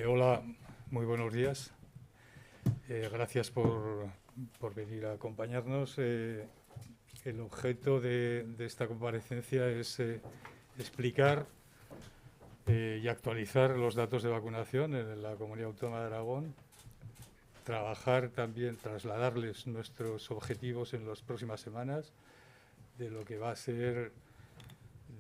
Hola, muy buenos días. Gracias por venir a acompañarnos. El objeto de esta comparecencia es explicar y actualizar los datos de vacunación en la Comunidad Autónoma de Aragón, trabajar también, trasladarles nuestros objetivos en las próximas semanas de lo que va a ser,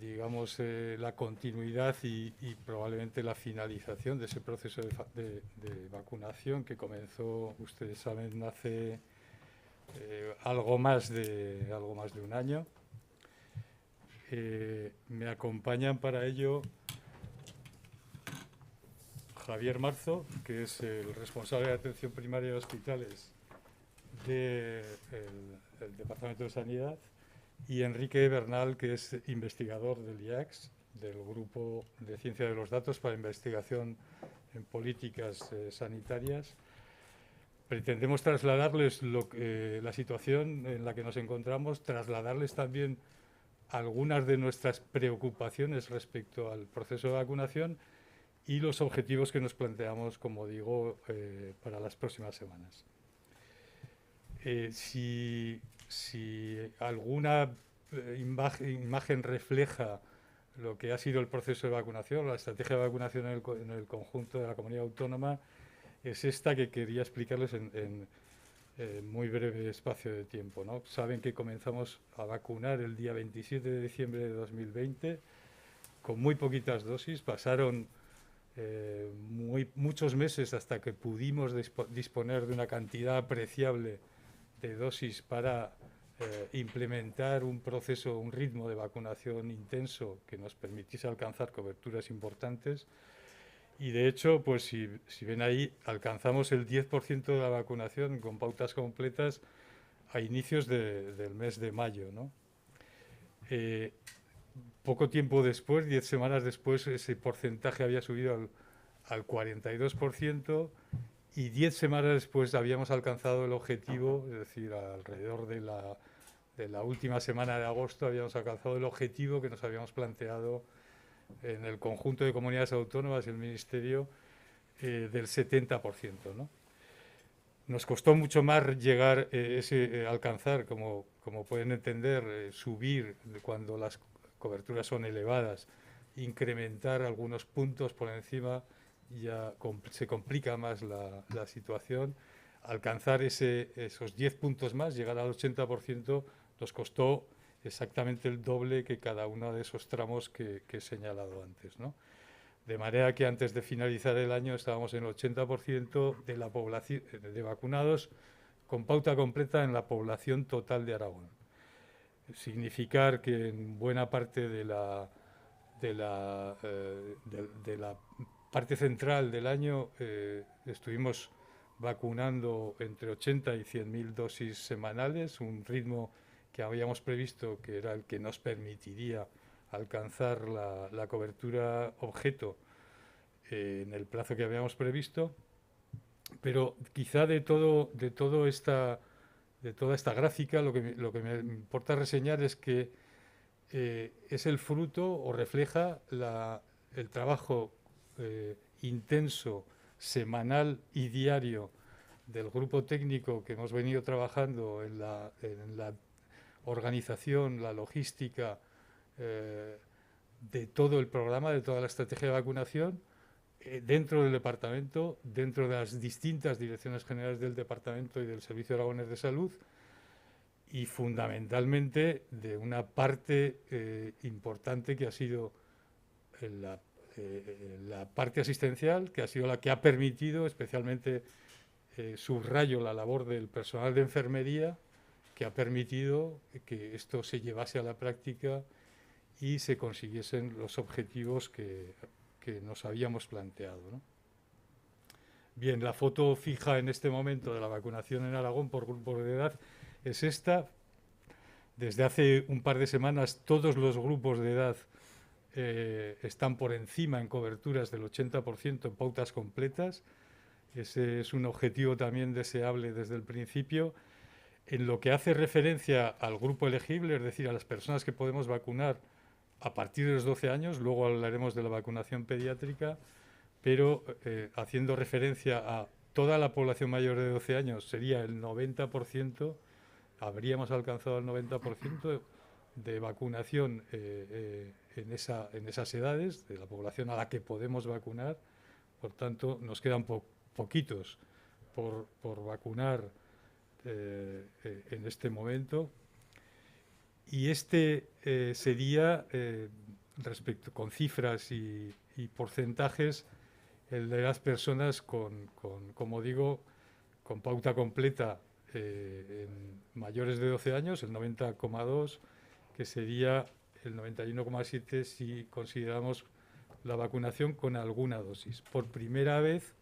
digamos, la continuidad y probablemente la finalización de ese proceso de vacunación que comenzó, ustedes saben, hace algo más de un año. Me acompañan para ello Javier Marzo, que es el responsable de atención primaria de hospitales del Departamento de Sanidad, y Enrique Bernal, que es investigador del IACS, del Grupo de Ciencia de los Datos para Investigación en Políticas Sanitarias. Pretendemos trasladarles la situación en la que nos encontramos, trasladarles también algunas de nuestras preocupaciones respecto al proceso de vacunación y los objetivos que nos planteamos, como digo, para las próximas semanas. Si alguna imagen refleja lo que ha sido el proceso de vacunación, la estrategia de vacunación en el conjunto de la comunidad autónoma, es esta que quería explicarles en muy breve espacio de tiempo, ¿no? Saben que comenzamos a vacunar el día 27 de diciembre de 2020 con muy poquitas dosis. Pasaron muchos meses hasta que pudimos disponer de una cantidad apreciable de dosis para implementar un proceso, un ritmo de vacunación intenso que nos permitiese alcanzar coberturas importantes. Y de hecho, pues si ven ahí, alcanzamos el 10% de la vacunación con pautas completas a inicios del mes de mayo, ¿no? Poco tiempo después, 10 semanas después, ese porcentaje había subido al 42%, y 10 semanas después habíamos alcanzado el objetivo, es decir, alrededor de la última semana de agosto habíamos alcanzado el objetivo que nos habíamos planteado en el conjunto de comunidades autónomas y el Ministerio, del 70%, ¿no? Nos costó mucho más llegar, alcanzar, como pueden entender, subir cuando las coberturas son elevadas, incrementar algunos puntos por encima, ya se complica más la situación. Alcanzar esos 10 puntos más, llegar al 80%, nos costó exactamente el doble que cada uno de esos tramos que he señalado antes, ¿no? De manera que antes de finalizar el año estábamos en el 80% de la población de vacunados con pauta completa en la población total de Aragón. Significar que en buena parte de la parte central del año estuvimos vacunando entre 80 y 100.000 dosis semanales, un ritmo que habíamos previsto que era el que nos permitiría alcanzar la cobertura objeto en el plazo que habíamos previsto. Pero quizá de toda esta gráfica lo que me importa reseñar es que es el fruto o refleja el trabajo intenso, semanal y diario del grupo técnico que hemos venido trabajando en la organización, la logística de todo el programa, de toda la estrategia de vacunación, dentro del departamento, dentro de las distintas direcciones generales del departamento y del Servicio Aragonés de Salud, y fundamentalmente de una parte importante que ha sido la parte asistencial, que ha sido la que ha permitido, especialmente subrayo la labor del personal de enfermería, que ha permitido que esto se llevase a la práctica y se consiguiesen los objetivos que nos habíamos planteado, ¿no? Bien, la foto fija en este momento de la vacunación en Aragón por grupos de edad es esta. Desde hace un par de semanas todos los grupos de edad están por encima en coberturas del 80% en pautas completas. Ese es un objetivo también deseable desde el principio. En lo que hace referencia al grupo elegible, es decir, a las personas que podemos vacunar a partir de los 12 años, luego hablaremos de la vacunación pediátrica, pero haciendo referencia a toda la población mayor de 12 años, sería el 90%, habríamos alcanzado el 90% de vacunación en esas edades, de la población a la que podemos vacunar. Por tanto, nos quedan poquitos por vacunar en este momento. Y este sería, respecto con cifras y porcentajes, el de las personas como digo, con pauta completa en mayores de 12 años, el 90,2, que sería el 91,7 si consideramos la vacunación con alguna dosis. Por primera vez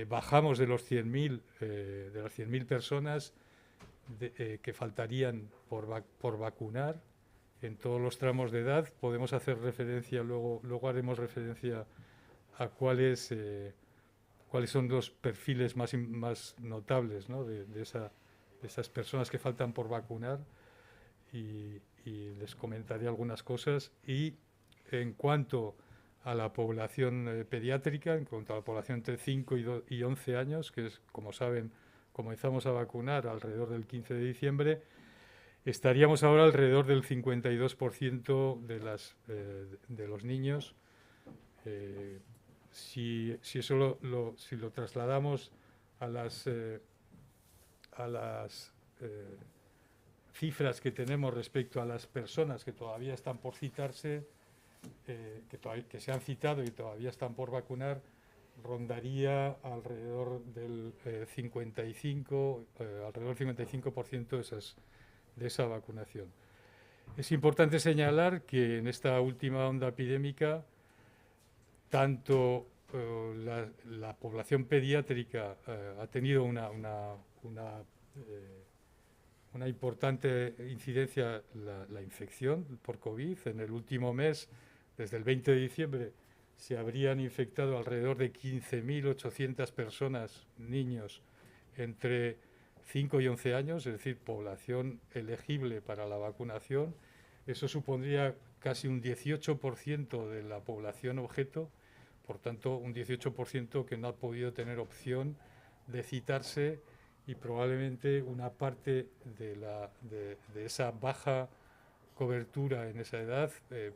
bajamos de los 100.000 de las 100.000 personas que faltarían por vacunar en todos los tramos de edad. Podemos hacer referencia, luego haremos referencia a cuáles son los perfiles más notables, ¿no? de esas personas que faltan por vacunar, y les comentaré algunas cosas. Y en cuanto a la población pediátrica, en cuanto a la población entre 5 y 11 años, que es, como saben, comenzamos a vacunar alrededor del 15 de diciembre, estaríamos ahora alrededor del 52% de los niños. Si eso si lo trasladamos a las cifras que tenemos respecto a las personas que todavía están por citarse, que se han citado y todavía están por vacunar, rondaría alrededor del 55% de esa vacunación. Es importante señalar que en esta última onda epidémica, tanto la población pediátrica ha tenido una importante incidencia la infección por COVID. En el último mes, desde el 20 de diciembre, se habrían infectado alrededor de 15.800 personas, niños entre 5 y 11 años, es decir, población elegible para la vacunación. Eso supondría casi un 18% de la población objeto, por tanto, un 18% que no ha podido tener opción de citarse, y probablemente una parte de esa baja cobertura en esa edad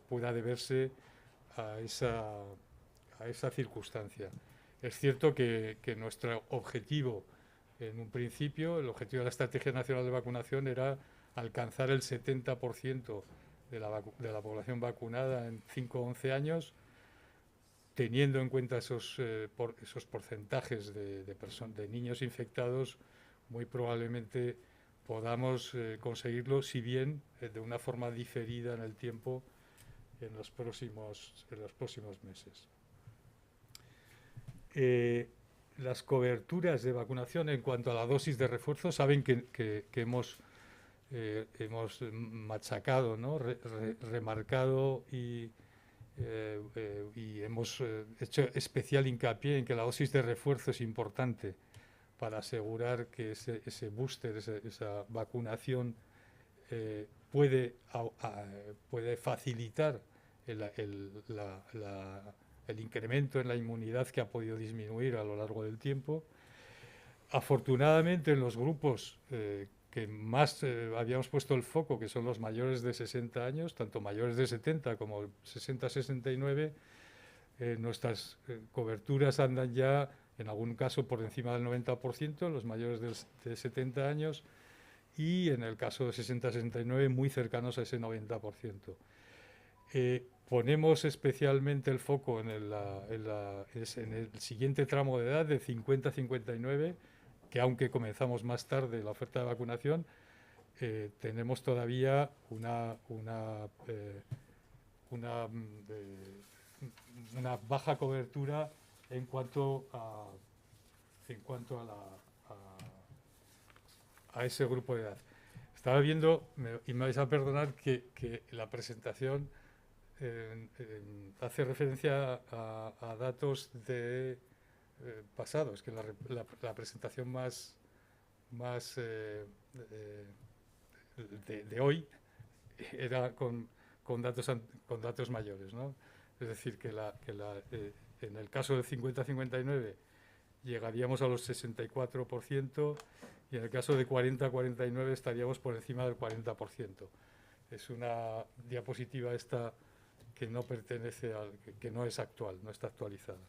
pueda deberse a esa circunstancia. Es cierto que nuestro objetivo, en un principio, el objetivo de la Estrategia Nacional de Vacunación era alcanzar el 70% de la población vacunada en 5 o 11 años, teniendo en cuenta esos porcentajes de niños infectados. Muy probablemente podamos conseguirlo, si bien de una forma diferida en el tiempo, en los próximos meses. Las coberturas de vacunación en cuanto a la dosis de refuerzo, saben que hemos machacado, ¿no? Remarcado y hemos hecho especial hincapié en que la dosis de refuerzo es importante para asegurar que ese booster, esa vacunación puede facilitar el incremento en la inmunidad que ha podido disminuir a lo largo del tiempo. Afortunadamente, en los grupos que más habíamos puesto el foco, que son los mayores de 60 años, tanto mayores de 70 como 60-69, nuestras coberturas andan ya, en algún caso, por encima del 90%, los mayores de 70 años, y en el caso de 60-69, muy cercanos a ese 90%. Ponemos especialmente el foco en el siguiente tramo de edad, de 50-59, que aunque comenzamos más tarde la oferta de vacunación, tenemos todavía una baja cobertura en cuanto a ese grupo de edad. Estaba viendo, y me vais a perdonar, que la presentación hace referencia a datos pasados, que la presentación más de hoy era con datos mayores, ¿no? Es decir, que en el caso del 50-59 llegaríamos a los 64% y en el caso de 40-49 estaríamos por encima del 40%. Es una diapositiva esta que no pertenece que no es actual, no está actualizada.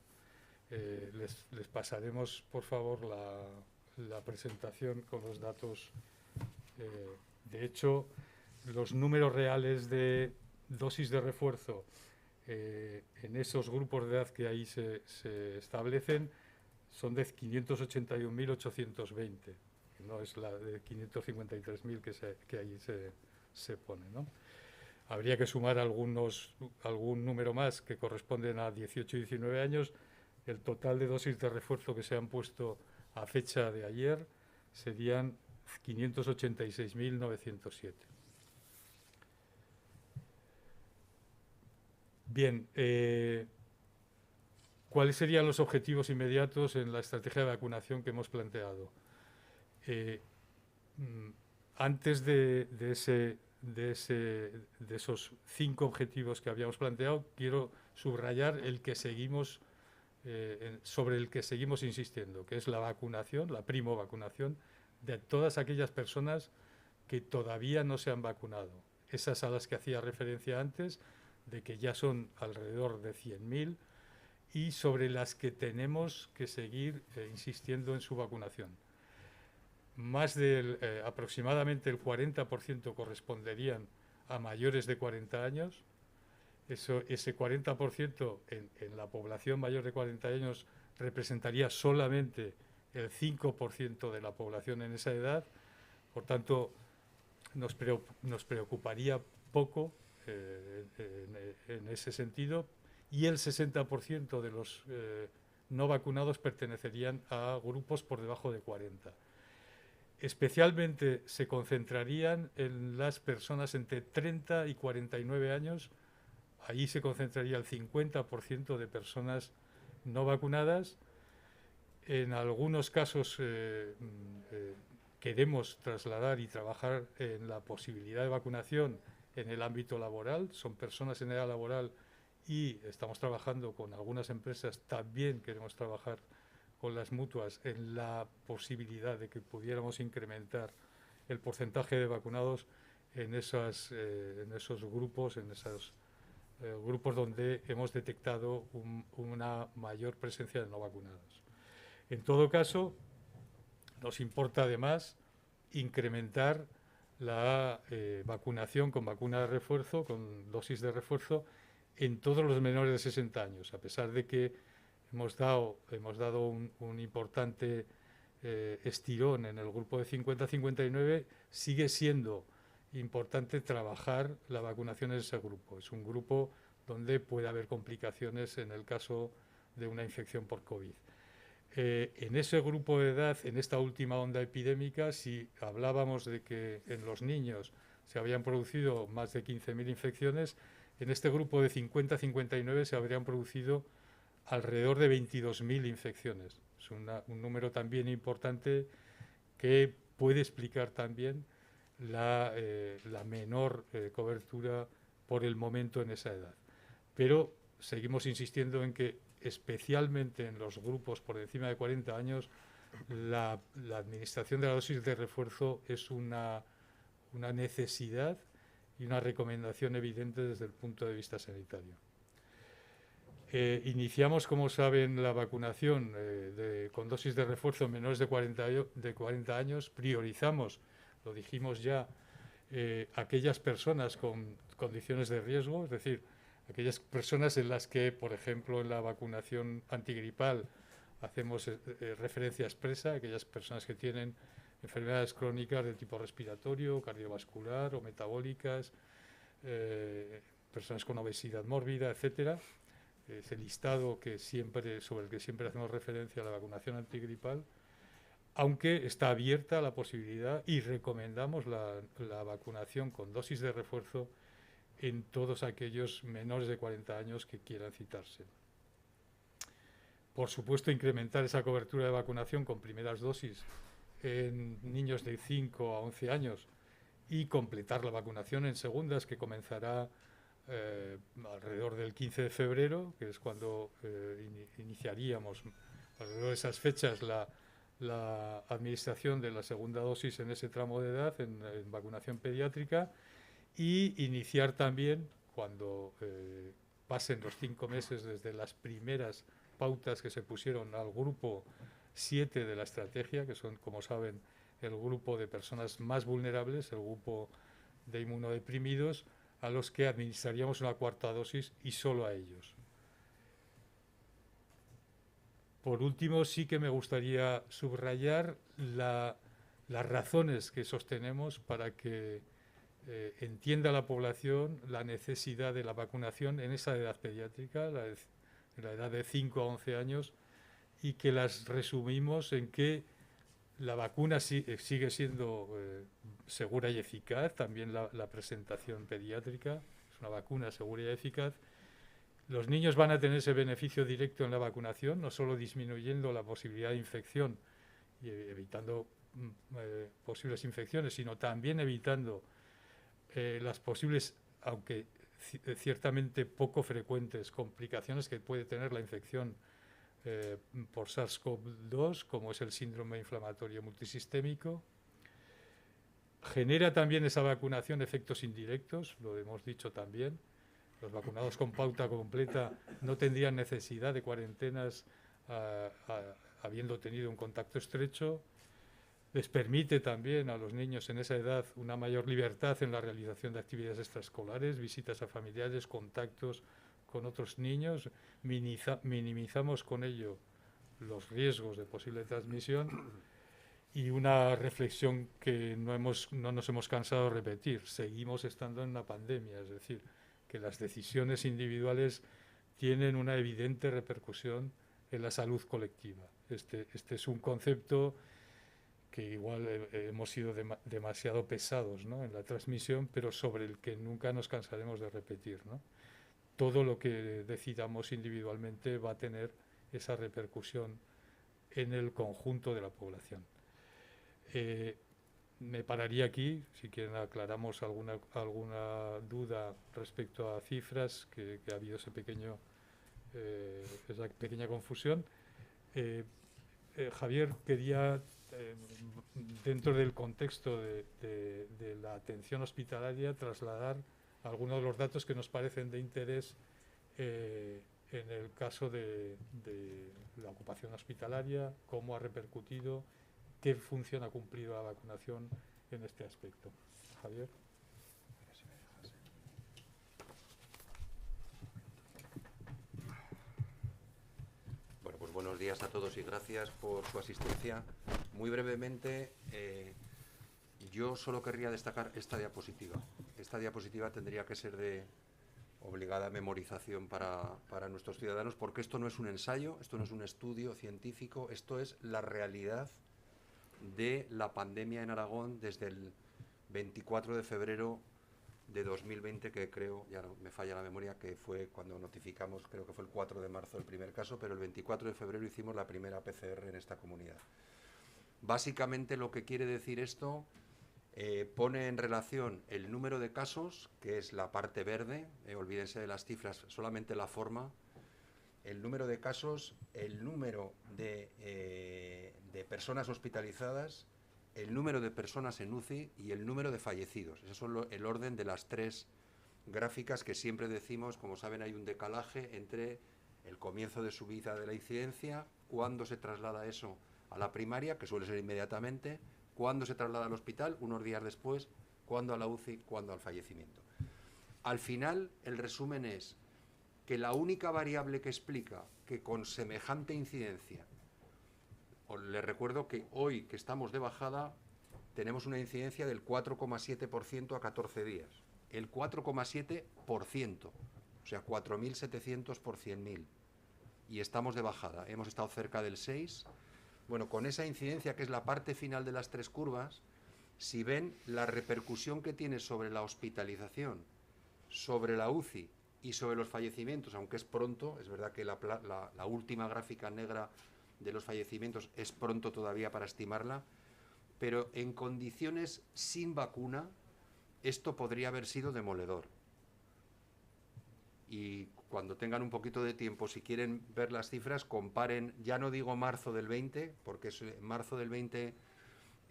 Les pasaremos, por favor, la presentación con los datos. De hecho, los números reales de dosis de refuerzo en esos grupos de edad que ahí se establecen son de 581.820, no es la de 553.000 que ahí se pone, ¿no? Habría que sumar algún número más que corresponden a 18 y 19 años. El total de dosis de refuerzo que se han puesto a fecha de ayer serían 586.907. Bien, ¿cuáles serían los objetivos inmediatos en la estrategia de vacunación que hemos planteado? Antes de esos 5 objetivos que habíamos planteado, quiero subrayar el que seguimos, sobre el que seguimos insistiendo, que es la vacunación, la primovacunación de todas aquellas personas que todavía no se han vacunado. Esas a las que hacía referencia antes, de que ya son alrededor de 100.000 y sobre las que tenemos que seguir insistiendo en su vacunación. Más del aproximadamente el 40% corresponderían a mayores de 40 años. Ese 40% en la población mayor de 40 años representaría solamente el 5% de la población en esa edad. Por tanto, nos preocuparía poco en ese sentido, y el 60% de los no vacunados pertenecerían a grupos por debajo de 40. Especialmente se concentrarían en las personas entre 30 y 49 años. Allí se concentraría el 50% de personas no vacunadas. En algunos casos queremos trasladar y trabajar en la posibilidad de vacunación en el ámbito laboral. Son personas en edad laboral y estamos trabajando con algunas empresas. También queremos trabajar con las mutuas en la posibilidad de que pudiéramos incrementar el porcentaje de vacunados en esos grupos, grupos donde hemos detectado una mayor presencia de no vacunados. En todo caso, nos importa además incrementar la vacunación con vacuna de refuerzo, con dosis de refuerzo, en todos los menores de 60 años, a pesar de que hemos dado un importante estirón en el grupo de 50-59, sigue siendo importante trabajar la vacunación en ese grupo. Es un grupo donde puede haber complicaciones en el caso de una infección por COVID. En ese grupo de edad, en esta última onda epidémica, si hablábamos de que en los niños se habían producido más de 15.000 infecciones, en este grupo de 50-59 se habrían producido alrededor de 22.000 infecciones. Es un número también importante que puede explicar también la menor cobertura por el momento en esa edad. Pero seguimos insistiendo en que especialmente en los grupos por encima de 40 años la administración de la dosis de refuerzo es una necesidad y una recomendación evidente desde el punto de vista sanitario. Iniciamos, como saben, la vacunación con dosis de refuerzo en menores de 40 años. Priorizamos, lo dijimos ya, aquellas personas con condiciones de riesgo, es decir, aquellas personas en las que, por ejemplo, en la vacunación antigripal hacemos referencia expresa, aquellas personas que tienen enfermedades crónicas de tipo respiratorio, cardiovascular o metabólicas, personas con obesidad mórbida, etcétera. Ese listado sobre el que siempre hacemos referencia a la vacunación antigripal, aunque está abierta la posibilidad y recomendamos la vacunación con dosis de refuerzo en todos aquellos menores de 40 años que quieran citarse. Por supuesto, incrementar esa cobertura de vacunación con primeras dosis en niños de 5 a 11 años y completar la vacunación en segundas, que comenzará alrededor del 15 de febrero, que es cuando iniciaríamos, alrededor de esas fechas, la administración de la segunda dosis en ese tramo de edad, en vacunación pediátrica, y iniciar también, cuando pasen los 5 meses desde las primeras pautas que se pusieron al grupo 7 de la estrategia, que son, como saben, el grupo de personas más vulnerables, el grupo de inmunodeprimidos, a los que administraríamos una cuarta dosis y solo a ellos. Por último, sí que me gustaría subrayar las razones que sostenemos para que entienda la población la necesidad de la vacunación en esa edad pediátrica, la edad de 5 a 11 años, y que las resumimos en que la vacuna sigue siendo segura y eficaz, también la presentación pediátrica es una vacuna segura y eficaz. Los niños van a tener ese beneficio directo en la vacunación, no solo disminuyendo la posibilidad de infección y evitando posibles infecciones, sino también evitando las posibles, aunque ciertamente poco frecuentes, complicaciones que puede tener la infección por SARS-CoV-2, como es el síndrome inflamatorio multisistémico. Genera también esa vacunación efectos indirectos, lo hemos dicho también. Los vacunados con pauta completa no tendrían necesidad de cuarentenas habiendo tenido un contacto estrecho. Les permite también a los niños en esa edad una mayor libertad en la realización de actividades extraescolares, visitas a familiares, contactos con otros niños. Minimizamos con ello los riesgos de posible transmisión. Y una reflexión que no nos hemos cansado de repetir: seguimos estando en una pandemia, es decir, que las decisiones individuales tienen una evidente repercusión en la salud colectiva. Este es un concepto que igual hemos sido demasiado pesados, ¿no?, en la transmisión, pero sobre el que nunca nos cansaremos de repetir, ¿no? Todo lo que decidamos individualmente va a tener esa repercusión en el conjunto de la población. Me pararía aquí. Si quieren aclaramos alguna duda respecto a cifras, que ha habido esa pequeña confusión. Javier quería, dentro del contexto de la atención hospitalaria, trasladar algunos de los datos que nos parecen de interés en el caso de la ocupación hospitalaria, cómo ha repercutido, qué función ha cumplido la vacunación en este aspecto. Javier. Bueno, pues buenos días a todos y gracias por su asistencia. Muy brevemente, yo solo querría destacar esta diapositiva. Esta diapositiva tendría que ser de obligada memorización para nuestros ciudadanos, porque esto no es un ensayo, esto no es un estudio científico, esto es la realidad de la pandemia en Aragón desde el 24 de febrero de 2020, que creo, ya no me falla la memoria, que fue cuando notificamos, creo que fue el 4 de marzo el primer caso, pero el 24 de febrero hicimos la primera PCR en esta comunidad. Básicamente lo que quiere decir esto, pone en relación el número de casos, que es la parte verde, olvídense de las cifras, solamente la forma, el número de casos, el número de personas hospitalizadas, el número de personas en UCI y el número de fallecidos. Ese es el orden de las tres gráficas que siempre decimos. Como saben, hay un decalaje entre el comienzo de subida de la incidencia, cuándo se traslada eso a la primaria, que suele ser inmediatamente, cuándo se traslada al hospital, unos días después, cuándo a la UCI, cuándo al fallecimiento. Al final, el resumen es que la única variable que explica que con semejante incidencia, les recuerdo que hoy que estamos de bajada tenemos una incidencia del 4,7% a 14 días. El 4,7%, o sea, 4.700 por 100.000. Y estamos de bajada, hemos estado cerca del 6%. Bueno, con esa incidencia, que es la parte final de las tres curvas, si ven la repercusión que tiene sobre la hospitalización, sobre la UCI y sobre los fallecimientos, aunque es pronto, es verdad que la última gráfica negra de los fallecimientos es pronto todavía para estimarla, pero en condiciones sin vacuna esto podría haber sido demoledor. y cuando tengan un poquito de tiempo, si quieren ver las cifras, comparen, ya no digo marzo del 20, porque marzo del 20,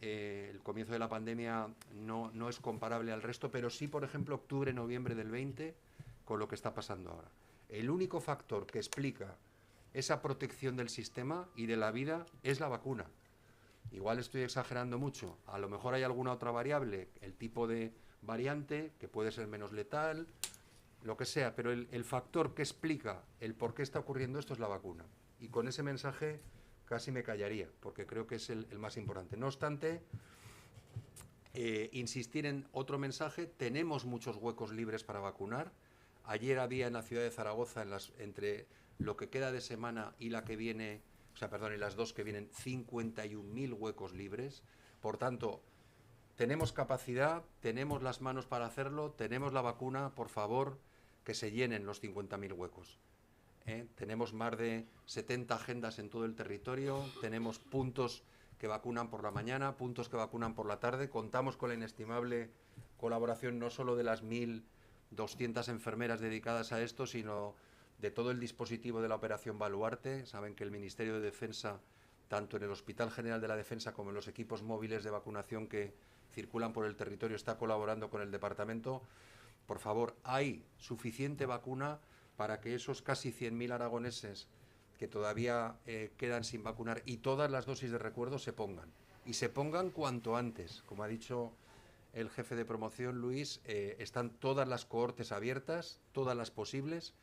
el comienzo de la pandemia no es comparable al resto, pero sí, por ejemplo, octubre, noviembre del 20, con lo que está pasando ahora. El único factor que explica esa protección del sistema y de la vida es la vacuna. Igual estoy exagerando mucho, a lo mejor hay alguna otra variable, el tipo de variante, que puede ser menos letal, lo que sea, pero el factor que explica el por qué está ocurriendo esto es la vacuna. Y con ese mensaje casi me callaría, porque creo que es el más importante. No obstante, insistir en otro mensaje, tenemos muchos huecos libres para vacunar. Ayer había en la ciudad de Zaragoza, entre lo que queda de semana y la que viene, o sea, perdón, y las dos que vienen, 51.000 huecos libres. Por tanto, tenemos capacidad, tenemos las manos para hacerlo, tenemos la vacuna, por favor, que se llenen los 50.000 huecos. Tenemos más de 70 agendas en todo el territorio, tenemos puntos que vacunan por la mañana, puntos que vacunan por la tarde, contamos con la inestimable colaboración no solo de las 1.200 enfermeras dedicadas a esto, sino de todo el dispositivo de la Operación Baluarte. Saben que el Ministerio de Defensa, tanto en el Hospital General de la Defensa como en los equipos móviles de vacunación que circulan por el territorio, está colaborando con el departamento. Por favor, hay suficiente vacuna para que esos casi 100.000 aragoneses que todavía quedan sin vacunar y todas las dosis de recuerdo se pongan. Y se pongan cuanto antes. Como ha dicho el jefe de promoción, Luis, están todas las cohortes abiertas, todas las posibles,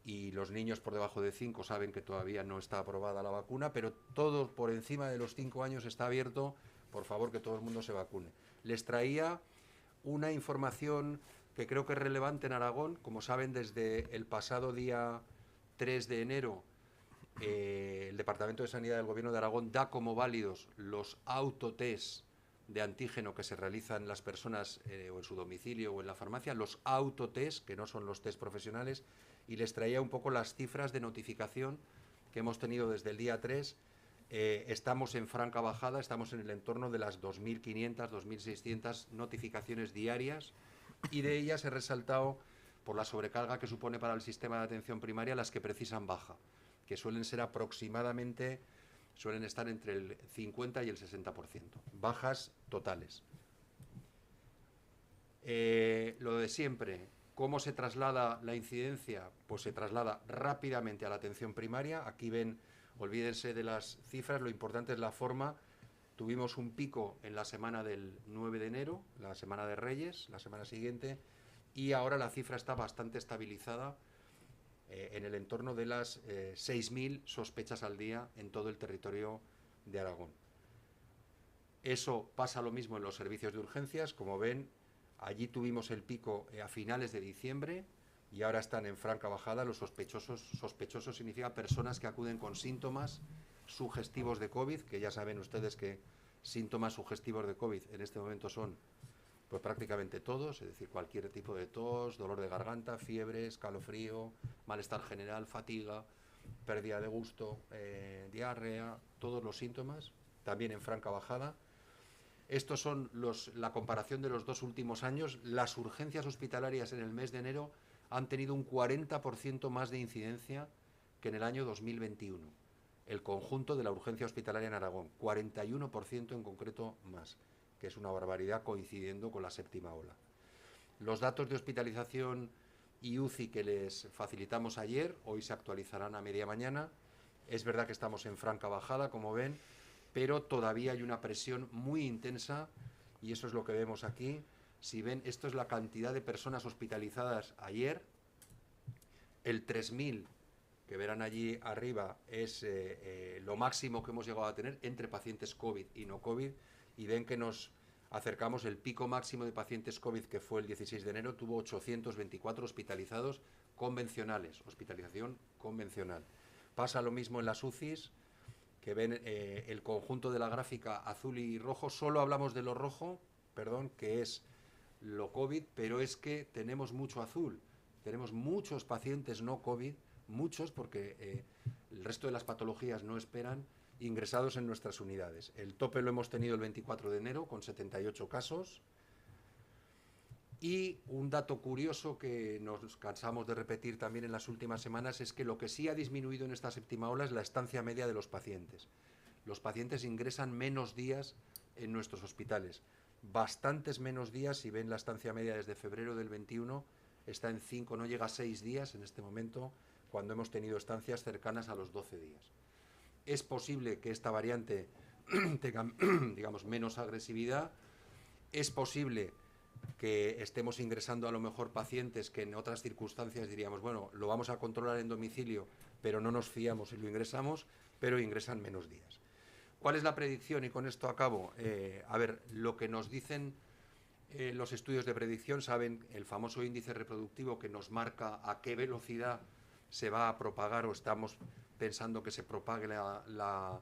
y los niños por debajo de 5 saben que todavía no está aprobada la vacuna, pero todo por encima de los 5 años está abierto. Por favor, que todo el mundo se vacune. Les traía una información que creo que es relevante en Aragón. Como saben, desde el pasado día 3 de enero, el Departamento de Sanidad del Gobierno de Aragón da como válidos los autotest de antígeno que se realizan las personas o en su domicilio o en la farmacia, los autotest, que no son los test profesionales, y les traía un poco las cifras de notificación que hemos tenido desde el día 3. Estamos en franca bajada, estamos en el entorno de las 2.500, 2.600 notificaciones diarias, y de ellas he resaltado, por la sobrecarga que supone para el sistema de atención primaria, las que precisan baja, que suelen ser aproximadamente, suelen estar entre el 50 y el 60%, bajas totales. Lo de siempre, ¿cómo se traslada la incidencia? Pues se traslada rápidamente a la atención primaria. Aquí ven, olvídense de las cifras, lo importante es la forma. Tuvimos un pico en la semana del 9 de enero, la semana de Reyes, la semana siguiente, y ahora la cifra está bastante estabilizada en el entorno de las 6.000 sospechas al día en todo el territorio de Aragón. Eso pasa lo mismo en los servicios de urgencias. Como ven, allí tuvimos el pico a finales de diciembre y ahora están en franca bajada los sospechosos. Sospechosos significa personas que acuden con síntomas sugestivos de COVID, que ya saben ustedes que síntomas sugestivos de COVID en este momento son pues prácticamente todos, es decir, cualquier tipo de tos, dolor de garganta, fiebre, escalofrío, malestar general, fatiga, pérdida de gusto, diarrea, todos los síntomas, también en franca bajada. Estos son la comparación de los 2 últimos años. Las urgencias hospitalarias en el mes de enero han tenido un 40% más de incidencia que en el año 2021. El conjunto de la urgencia hospitalaria en Aragón, 41% en concreto más, que es una barbaridad coincidiendo con la séptima ola. Los datos de hospitalización y UCI que les facilitamos ayer, hoy se actualizarán a media mañana. Es verdad que estamos en franca bajada, como ven, pero todavía hay una presión muy intensa y eso es lo que vemos aquí. Si ven, esto es la cantidad de personas hospitalizadas ayer. El 3.000 que verán allí arriba es lo máximo que hemos llegado a tener entre pacientes COVID y no COVID, y ven que nos acercamos. El pico máximo de pacientes COVID, que fue el 16 de enero, tuvo 824 hospitalizados convencionales, hospitalización convencional. Pasa lo mismo en las UCIs, que ven el conjunto de la gráfica azul y rojo. Solo hablamos de lo rojo, perdón, que es lo COVID, pero es que tenemos mucho azul. Tenemos muchos pacientes no COVID, muchos, porque el resto de las patologías no esperan, ingresados en nuestras unidades. El tope lo hemos tenido el 24 de enero con 78 casos Y un dato curioso que nos cansamos de repetir también en las últimas semanas es que lo que sí ha disminuido en esta séptima ola es la estancia media de los pacientes. Los pacientes ingresan menos días en nuestros hospitales, bastantes menos días. Si ven la estancia media desde febrero del 21, está en 5, no llega a 6 días en este momento, cuando hemos tenido estancias cercanas a los 12 días. Es posible que esta variante tenga, digamos, menos agresividad. Es posible que estemos ingresando a lo mejor pacientes que en otras circunstancias diríamos, bueno, lo vamos a controlar en domicilio, pero no nos fiamos si lo ingresamos, pero ingresan menos días. ¿Cuál es la predicción? Y con esto acabo. A ver, lo que nos dicen los estudios de predicción, saben, el famoso índice reproductivo que nos marca a qué velocidad se va a propagar o estamos pensando que se propague la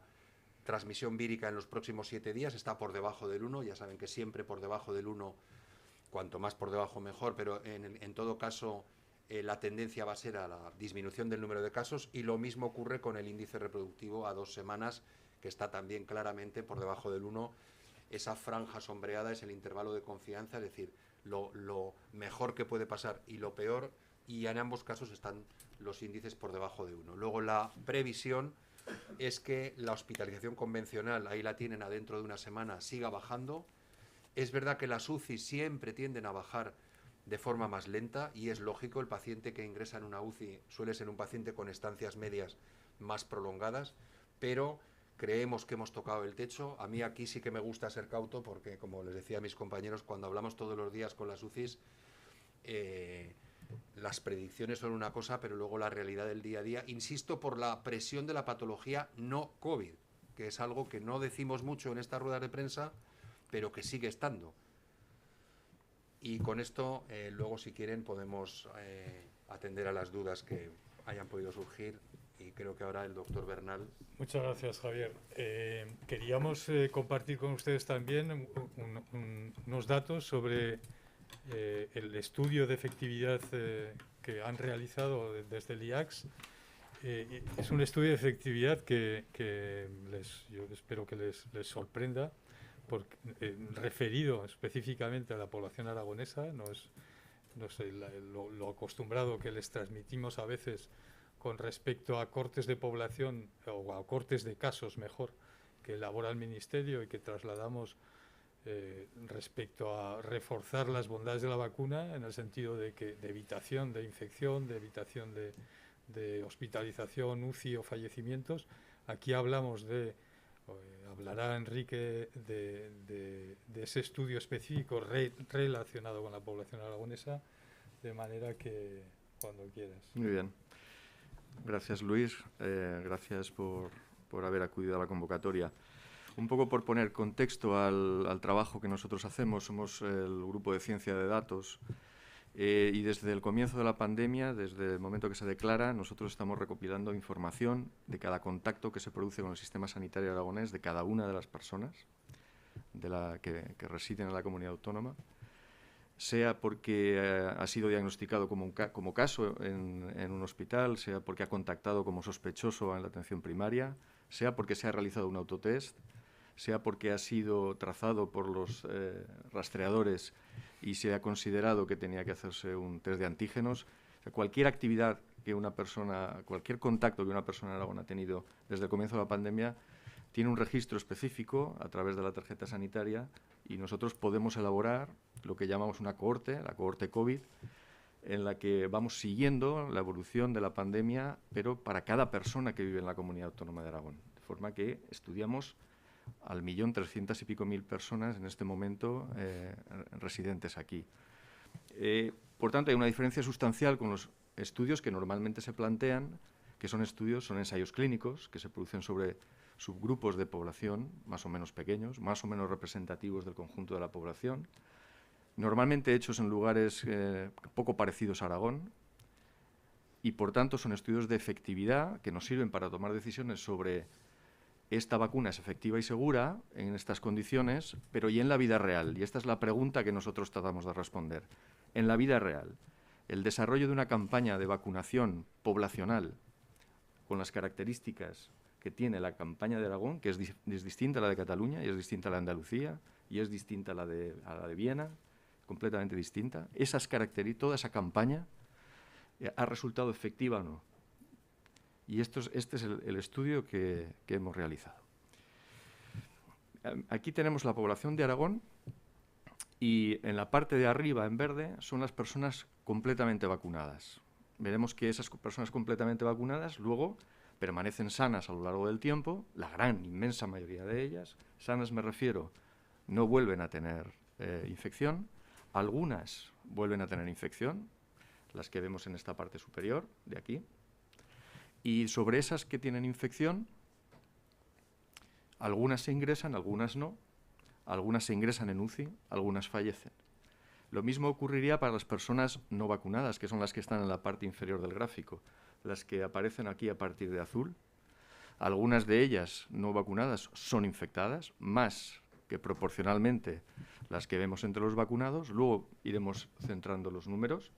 transmisión vírica en los próximos 7 días, está por debajo del 1, ya saben que siempre por debajo del 1, cuanto más por debajo mejor, pero en todo caso la tendencia va a ser a la disminución del número de casos, y lo mismo ocurre con el índice reproductivo a 2 semanas, que está también claramente por debajo del 1. Esa franja sombreada es el intervalo de confianza, es decir, lo mejor que puede pasar y lo peor, y en ambos casos están los índices por debajo de 1. Luego la previsión es que la hospitalización convencional, ahí la tienen adentro de una semana, siga bajando. Es verdad que las UCI siempre tienden a bajar de forma más lenta, y es lógico, el paciente que ingresa en una UCI suele ser un paciente con estancias medias más prolongadas, pero creemos que hemos tocado el techo. A mí aquí sí que me gusta ser cauto porque, como les decía a mis compañeros, cuando hablamos todos los días con las UCIs, las predicciones son una cosa, pero luego la realidad del día a día, insisto, por la presión de la patología no COVID, que es algo que no decimos mucho en estas ruedas de prensa, pero que sigue estando. Y con esto, luego si quieren podemos atender a las dudas que hayan podido surgir, y creo que ahora el doctor Bernal. Muchas gracias, Javier. Queríamos compartir con ustedes también unos datos sobre el estudio de efectividad que han realizado desde el IACS. Es un estudio de efectividad que yo espero que les sorprenda, porque, referido específicamente a la población aragonesa, no es lo acostumbrado que les transmitimos a veces con respecto a cortes de población o a cortes de casos, mejor, que elabora el Ministerio y que trasladamos respecto a reforzar las bondades de la vacuna, en el sentido de evitación de infección, de evitación de hospitalización, UCI o fallecimientos. Aquí hablamos hablará Enrique de ese estudio específico relacionado con la población aragonesa, de manera que cuando quieras. Muy bien. Gracias, Luis. Gracias por haber acudido a la convocatoria. Un poco por poner contexto al trabajo que nosotros hacemos, somos el Grupo de Ciencia de Datos, y desde el comienzo de la pandemia, desde el momento que se declara, nosotros estamos recopilando información de cada contacto que se produce con el sistema sanitario aragonés, de cada una de las personas que residen en la comunidad autónoma, sea porque ha sido diagnosticado como caso en un hospital, sea porque ha contactado como sospechoso en la atención primaria, sea porque se ha realizado un autotest, sea porque ha sido trazado por los rastreadores y se ha considerado que tenía que hacerse un test de antígenos. O sea, cualquier actividad que una persona, cualquier contacto que una persona en Aragón ha tenido desde el comienzo de la pandemia, tiene un registro específico a través de la tarjeta sanitaria, y nosotros podemos elaborar lo que llamamos una cohorte, la cohorte COVID, en la que vamos siguiendo la evolución de la pandemia, pero para cada persona que vive en la Comunidad Autónoma de Aragón. De forma que estudiamos al 1.300.000 y pico personas en este momento residentes aquí. Por tanto, hay una diferencia sustancial con los estudios que normalmente se plantean, que son ensayos clínicos que se producen sobre subgrupos de población más o menos pequeños, más o menos representativos del conjunto de la población, normalmente hechos en lugares poco parecidos a Aragón, y por tanto son estudios de efectividad que nos sirven para tomar decisiones sobre esta vacuna es efectiva y segura en estas condiciones, pero ¿y en la vida real? Y esta es la pregunta que nosotros tratamos de responder. En la vida real, el desarrollo de una campaña de vacunación poblacional con las características que tiene la campaña de Aragón, que es distinta a la de Cataluña, y es distinta a la de Andalucía, y es distinta a la de Viena, completamente distinta. Toda esa campaña ha resultado efectiva o no. Y este es el estudio que hemos realizado. Aquí tenemos la población de Aragón y en la parte de arriba, en verde, son las personas completamente vacunadas. Veremos que esas personas completamente vacunadas luego permanecen sanas a lo largo del tiempo, la gran, inmensa mayoría de ellas. Sanas me refiero, no vuelven a tener infección. Algunas vuelven a tener infección, las que vemos en esta parte superior de aquí. Y sobre esas que tienen infección, algunas se ingresan, algunas no. Algunas se ingresan en UCI, algunas fallecen. Lo mismo ocurriría para las personas no vacunadas, que son las que están en la parte inferior del gráfico, las que aparecen aquí a partir de azul. Algunas de ellas no vacunadas son infectadas, más que proporcionalmente las que vemos entre los vacunados. Luego iremos centrando los números.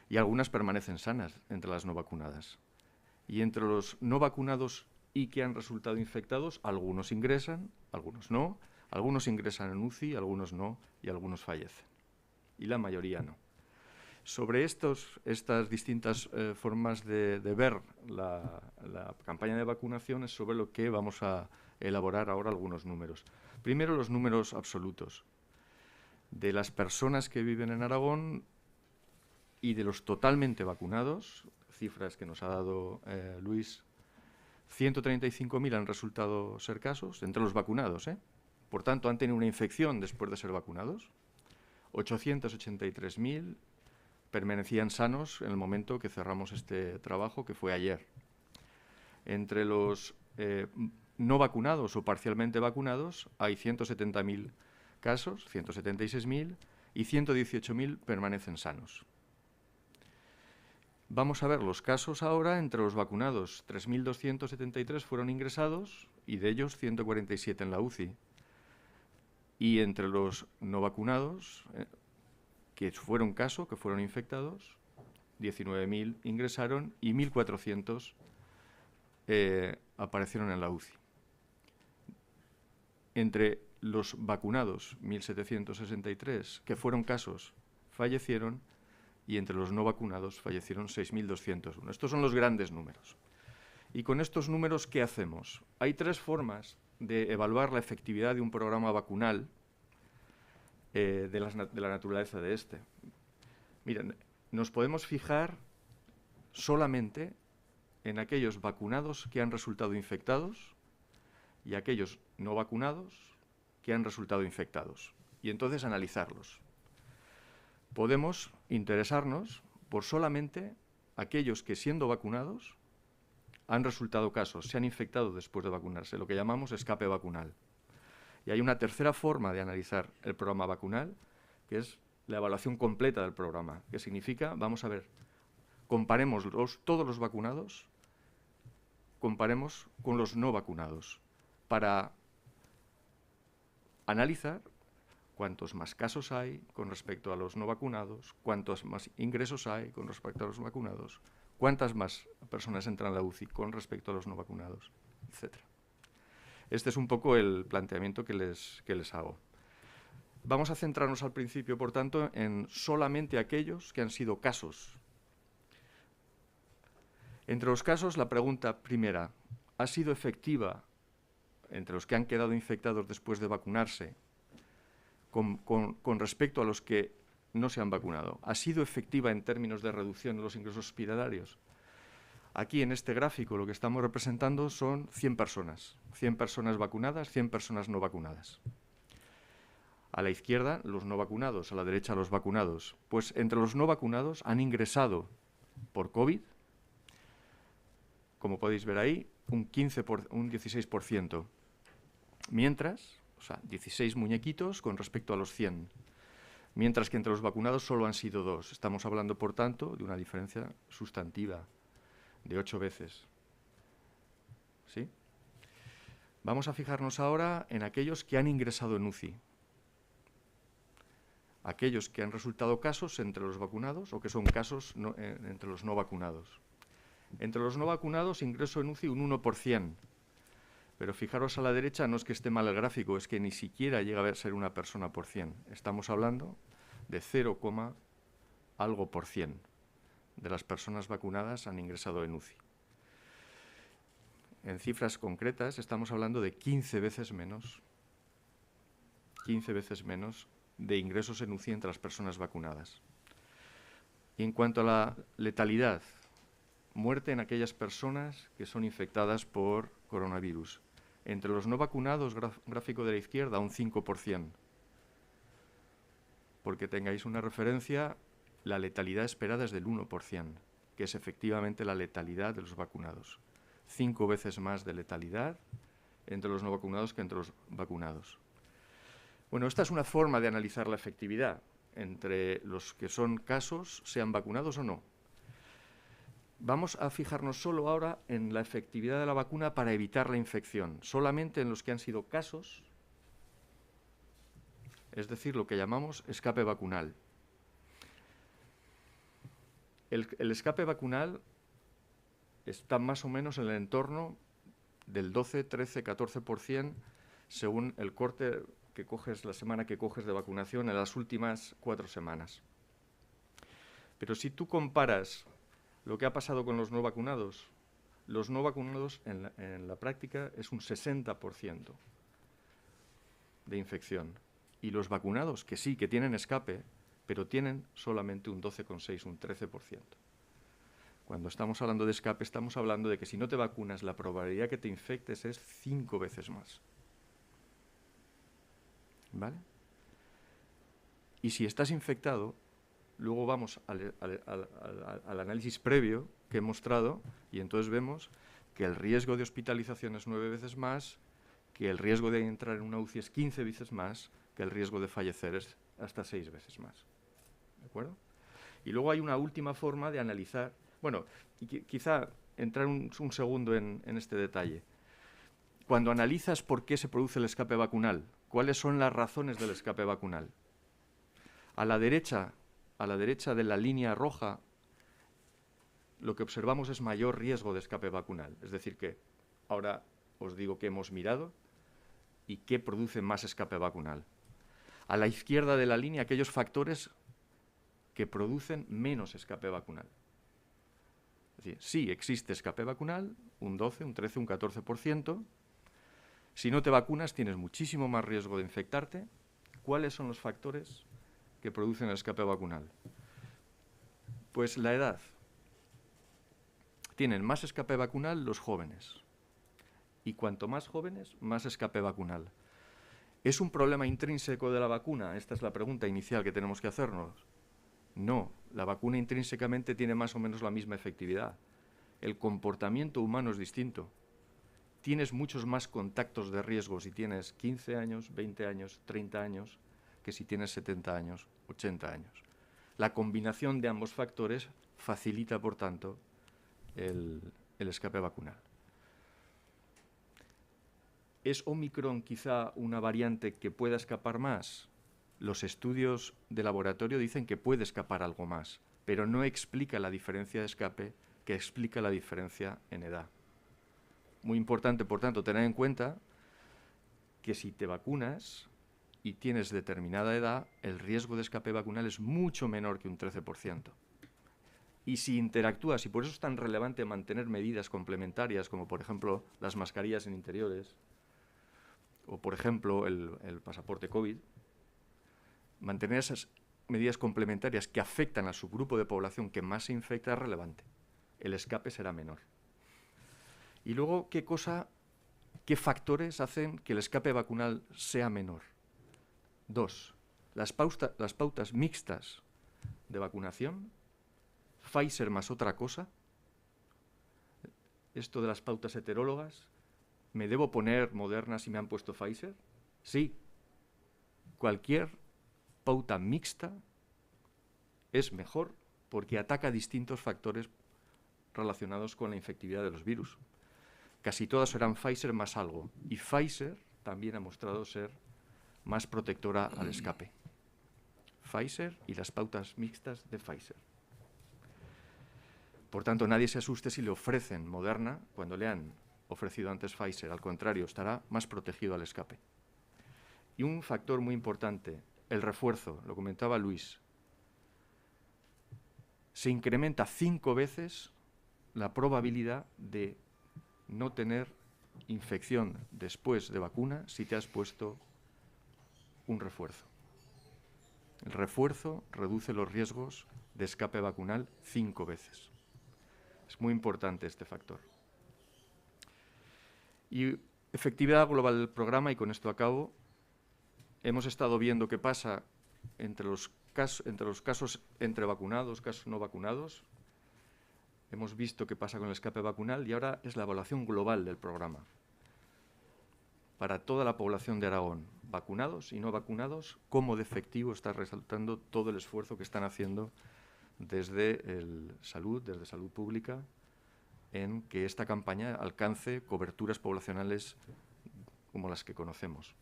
Y algunas permanecen sanas entre las no vacunadas. Y entre los no vacunados y que han resultado infectados, algunos ingresan, algunos no. Algunos ingresan en UCI, algunos no, y algunos fallecen. Y la mayoría no. Sobre estas distintas formas de ver la campaña de vacunación es sobre lo que vamos a elaborar ahora algunos números. Primero, los números absolutos. De las personas que viven en Aragón y de los totalmente vacunados, cifras que nos ha dado Luis, 135.000 han resultado ser casos, entre los vacunados, Por tanto, han tenido una infección después de ser vacunados. 883.000 permanecían sanos en el momento que cerramos este trabajo, que fue ayer. Entre los no vacunados o parcialmente vacunados hay 170.000 casos, 176.000, y 118.000 permanecen sanos. Vamos a ver los casos ahora. Entre los vacunados, 3.273 fueron ingresados y de ellos 147 en la UCI. Y entre los no vacunados, que fueron infectados, 19.000 ingresaron y 1.400 aparecieron en la UCI. Entre los vacunados, 1.763, que fueron casos, fallecieron, y entre los no vacunados fallecieron 6.201. Estos son los grandes números. Y con estos números, ¿qué hacemos? Hay tres formas de evaluar la efectividad de un programa vacunal de la naturaleza de este. Miren, nos podemos fijar solamente en aquellos vacunados que han resultado infectados y aquellos no vacunados que han resultado infectados, y entonces analizarlos. Podemos interesarnos por solamente aquellos que, siendo vacunados, han resultado casos, se han infectado después de vacunarse, lo que llamamos escape vacunal. Y hay una tercera forma de analizar el programa vacunal, que es la evaluación completa del programa, que significa, vamos a ver, comparemos todos los vacunados, comparemos con los no vacunados, para analizar cuántos más casos hay con respecto a los no vacunados, cuántos más ingresos hay con respecto a los vacunados, cuántas más personas entran a la UCI con respecto a los no vacunados, etc. Este es un poco el planteamiento que les hago. Vamos a centrarnos al principio, por tanto, en solamente aquellos que han sido casos. Entre los casos, la pregunta primera, ¿ha sido efectiva entre los que han quedado infectados después de vacunarse con respecto a los que no se han vacunado? ¿Ha sido efectiva en términos de reducción de los ingresos hospitalarios? Aquí en este gráfico lo que estamos representando son 100 personas vacunadas, 100 personas no vacunadas. A la izquierda los no vacunados, a la derecha los vacunados. Pues entre los no vacunados han ingresado por COVID, como podéis ver ahí, un 16%. Mientras, o sea, 16 muñequitos con respecto a los 100. Mientras que entre los vacunados solo han sido 2. Estamos hablando, por tanto, de una diferencia sustantiva de 8 veces. ¿Sí? Vamos a fijarnos ahora en aquellos que han ingresado en UCI. Aquellos que han resultado casos entre los vacunados o que son casos entre los no vacunados. Entre los no vacunados, ingreso en UCI un 1%. Pero fijaros a la derecha, no es que esté mal el gráfico, es que ni siquiera llega a ser una persona por 100. Estamos hablando de 0, algo por cien de las personas vacunadas han ingresado en UCI. En cifras concretas estamos hablando de 15 veces menos de ingresos en UCI entre las personas vacunadas. Y en cuanto a la letalidad, muerte en aquellas personas que son infectadas por coronavirus. Entre los no vacunados, gráfico de la izquierda, un 5%. Porque tengáis una referencia, la letalidad esperada es del 1%, que es efectivamente la letalidad de los vacunados. 5 veces más de letalidad entre los no vacunados que entre los vacunados. Bueno, esta es una forma de analizar la efectividad entre los que son casos, sean vacunados o no. Vamos a fijarnos solo ahora en la efectividad de la vacuna para evitar la infección, solamente en los que han sido casos, es decir, lo que llamamos escape vacunal. El escape vacunal está más o menos en el entorno del 12, 13, 14%, según el corte que coges, la semana que coges de vacunación en las últimas 4 semanas. Pero si tú comparas lo que ha pasado con los no vacunados en la práctica es un 60% de infección. Y los vacunados, que sí, que tienen escape, pero tienen solamente un 12,6, un 13%. Cuando estamos hablando de escape, estamos hablando de que si no te vacunas, la probabilidad que te infectes es 5 veces más. ¿Vale? Y si estás infectado, luego vamos al análisis previo que he mostrado y entonces vemos que el riesgo de hospitalización es 9 veces más, que el riesgo de entrar en una UCI es 15 veces más, que el riesgo de fallecer es hasta 6 veces más. ¿De acuerdo? Y luego hay una última forma de analizar. Bueno, y quizá entrar un segundo en este detalle. Cuando analizas por qué se produce el escape vacunal, ¿cuáles son las razones del escape vacunal? A la derecha de la línea roja, lo que observamos es mayor riesgo de escape vacunal. Es decir, que ahora os digo que hemos mirado y qué produce más escape vacunal. A la izquierda de la línea, aquellos factores que producen menos escape vacunal. Es decir, sí existe escape vacunal, un 12, un 13, un 14%. Si no te vacunas, tienes muchísimo más riesgo de infectarte. ¿Cuáles son los factores que producen el escape vacunal? Pues la edad. Tienen más escape vacunal los jóvenes. Y cuanto más jóvenes, más escape vacunal. ¿Es un problema intrínseco de la vacuna? Esta es la pregunta inicial que tenemos que hacernos. No, la vacuna intrínsecamente tiene más o menos la misma efectividad. El comportamiento humano es distinto. Tienes muchos más contactos de riesgo si tienes 15 años, 20 años, 30 años, que si tienes 70 años, 80 años. La combinación de ambos factores facilita, por tanto, el escape vacunal. ¿Es Omicron quizá una variante que pueda escapar más? Los estudios de laboratorio dicen que puede escapar algo más, pero no explica la diferencia de escape que explica la diferencia en edad. Muy importante, por tanto, tener en cuenta que si te vacunas y tienes determinada edad, el riesgo de escape vacunal es mucho menor que un 13%. Y si interactúas, y por eso es tan relevante mantener medidas complementarias, como por ejemplo las mascarillas en interiores, o por ejemplo el pasaporte COVID, mantener esas medidas complementarias que afectan a su grupo de población que más se infecta es relevante. El escape será menor. Y luego, ¿qué factores hacen que el escape vacunal sea menor? 2. Las pautas mixtas de vacunación, Pfizer más otra cosa. Esto de las pautas heterólogas, ¿me debo poner Moderna si me han puesto Pfizer? Sí. Cualquier pauta mixta es mejor porque ataca distintos factores relacionados con la infectividad de los virus. Casi todas serán Pfizer más algo. Y Pfizer también ha mostrado ser más protectora al escape. Pfizer y las pautas mixtas de Pfizer. Por tanto, nadie se asuste si le ofrecen Moderna cuando le han ofrecido antes Pfizer. Al contrario, estará más protegido al escape. Y un factor muy importante, el refuerzo, lo comentaba Luis. se incrementa 5 veces la probabilidad de no tener infección después de vacuna si te has puesto un refuerzo. El refuerzo reduce los riesgos de escape vacunal 5 veces. Es muy importante este factor. Y efectividad global del programa, y con esto acabo, hemos estado viendo qué pasa entre los casos entre vacunados, casos no vacunados. Hemos visto qué pasa con el escape vacunal y ahora es la evaluación global del programa. Para toda la población de Aragón, vacunados y no vacunados, cómo de efectivo está resultando todo el esfuerzo que están haciendo desde desde Salud Pública, en que esta campaña alcance coberturas poblacionales como las que conocemos.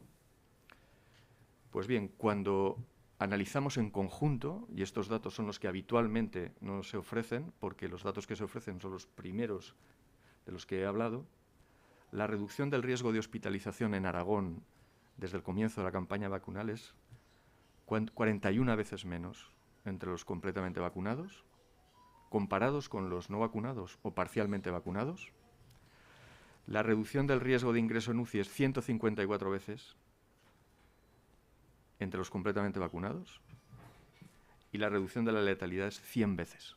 Pues bien, cuando analizamos en conjunto, y estos datos son los que habitualmente no se ofrecen, porque los datos que se ofrecen son los primeros de los que he hablado, la reducción del riesgo de hospitalización en Aragón desde el comienzo de la campaña vacunal es 41 veces menos entre los completamente vacunados, comparados con los no vacunados o parcialmente vacunados. La reducción del riesgo de ingreso en UCI es 154 veces entre los completamente vacunados y la reducción de la letalidad es 100 veces.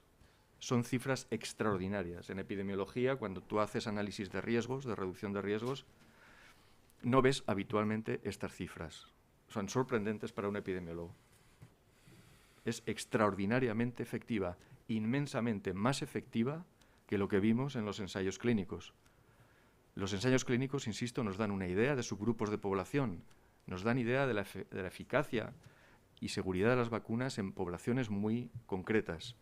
Son cifras extraordinarias. En epidemiología, cuando tú haces análisis de riesgos, de reducción de riesgos, no ves habitualmente estas cifras. Son sorprendentes para un epidemiólogo. Es extraordinariamente efectiva, inmensamente más efectiva que lo que vimos en los ensayos clínicos. Los ensayos clínicos, insisto, nos dan una idea de subgrupos de población, nos dan idea de la eficacia y seguridad de las vacunas en poblaciones muy concretas.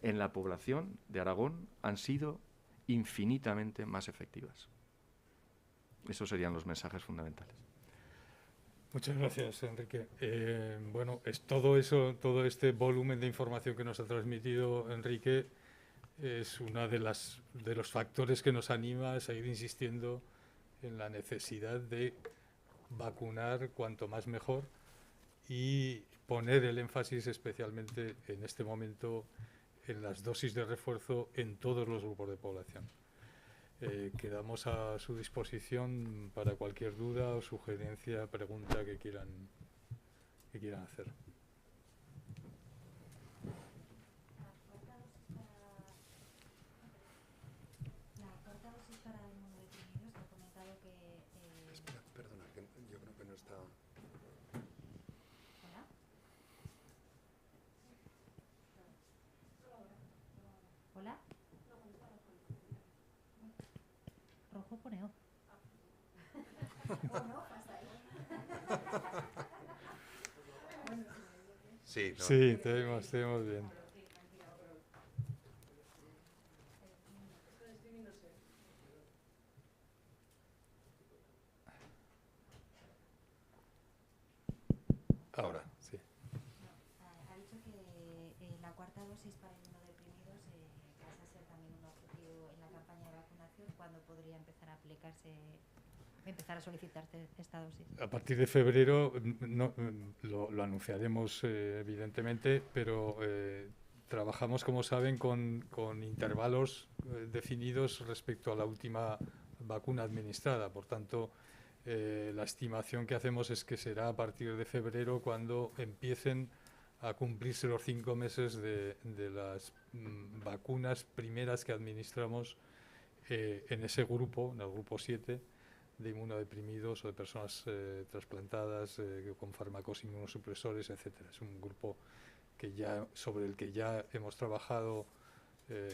En la población de Aragón han sido infinitamente más efectivas. Esos serían los mensajes fundamentales. Muchas gracias, Enrique. Bueno, es todo este volumen de información que nos ha transmitido Enrique es uno de los factores que nos anima a seguir insistiendo en la necesidad de vacunar cuanto más mejor y poner el énfasis especialmente en este momento en las dosis de refuerzo en todos los grupos de población. Quedamos a su disposición para cualquier duda o sugerencia, pregunta que quieran hacer. La cuarta dosis para inmunodeprimidos ha comentado que... Espera, perdona, que yo creo que no está... ¿Hola? ¿Hola? Rojo pone O. Sí, no. Sí, te vemos bien. Ahora, sí. Ha dicho que la cuarta dosis para inmunodeprimidos pasa a ser también un objetivo en la campaña de vacunación. ¿Cuándo podría empezar a aplicarse, empezar a solicitarse esta dosis? A partir de febrero lo anunciaremos evidentemente, pero trabajamos, como saben, con intervalos definidos respecto a la última vacuna administrada. Por tanto, la estimación que hacemos es que será a partir de febrero cuando empiecen a cumplirse los 5 meses de las vacunas primeras que administramos en ese grupo, en el grupo 7, de inmunodeprimidos o de personas trasplantadas con fármacos inmunosupresores, etcétera. Es un grupo sobre el que ya hemos trabajado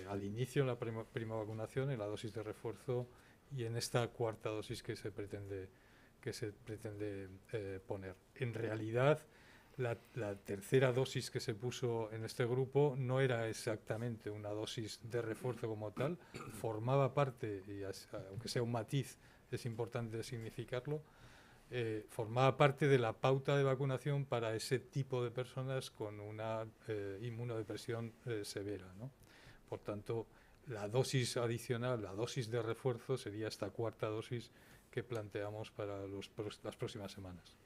al inicio en la prima vacunación, en la dosis de refuerzo y en esta cuarta dosis que se pretende poner. En realidad, la tercera dosis que se puso en este grupo no era exactamente una dosis de refuerzo como tal, formaba parte, y aunque sea un matiz, es importante significarlo, formaba parte de la pauta de vacunación para ese tipo de personas con una inmunodepresión severa, ¿no? Por tanto, la dosis adicional, la dosis de refuerzo sería esta cuarta dosis que planteamos para las próximas semanas.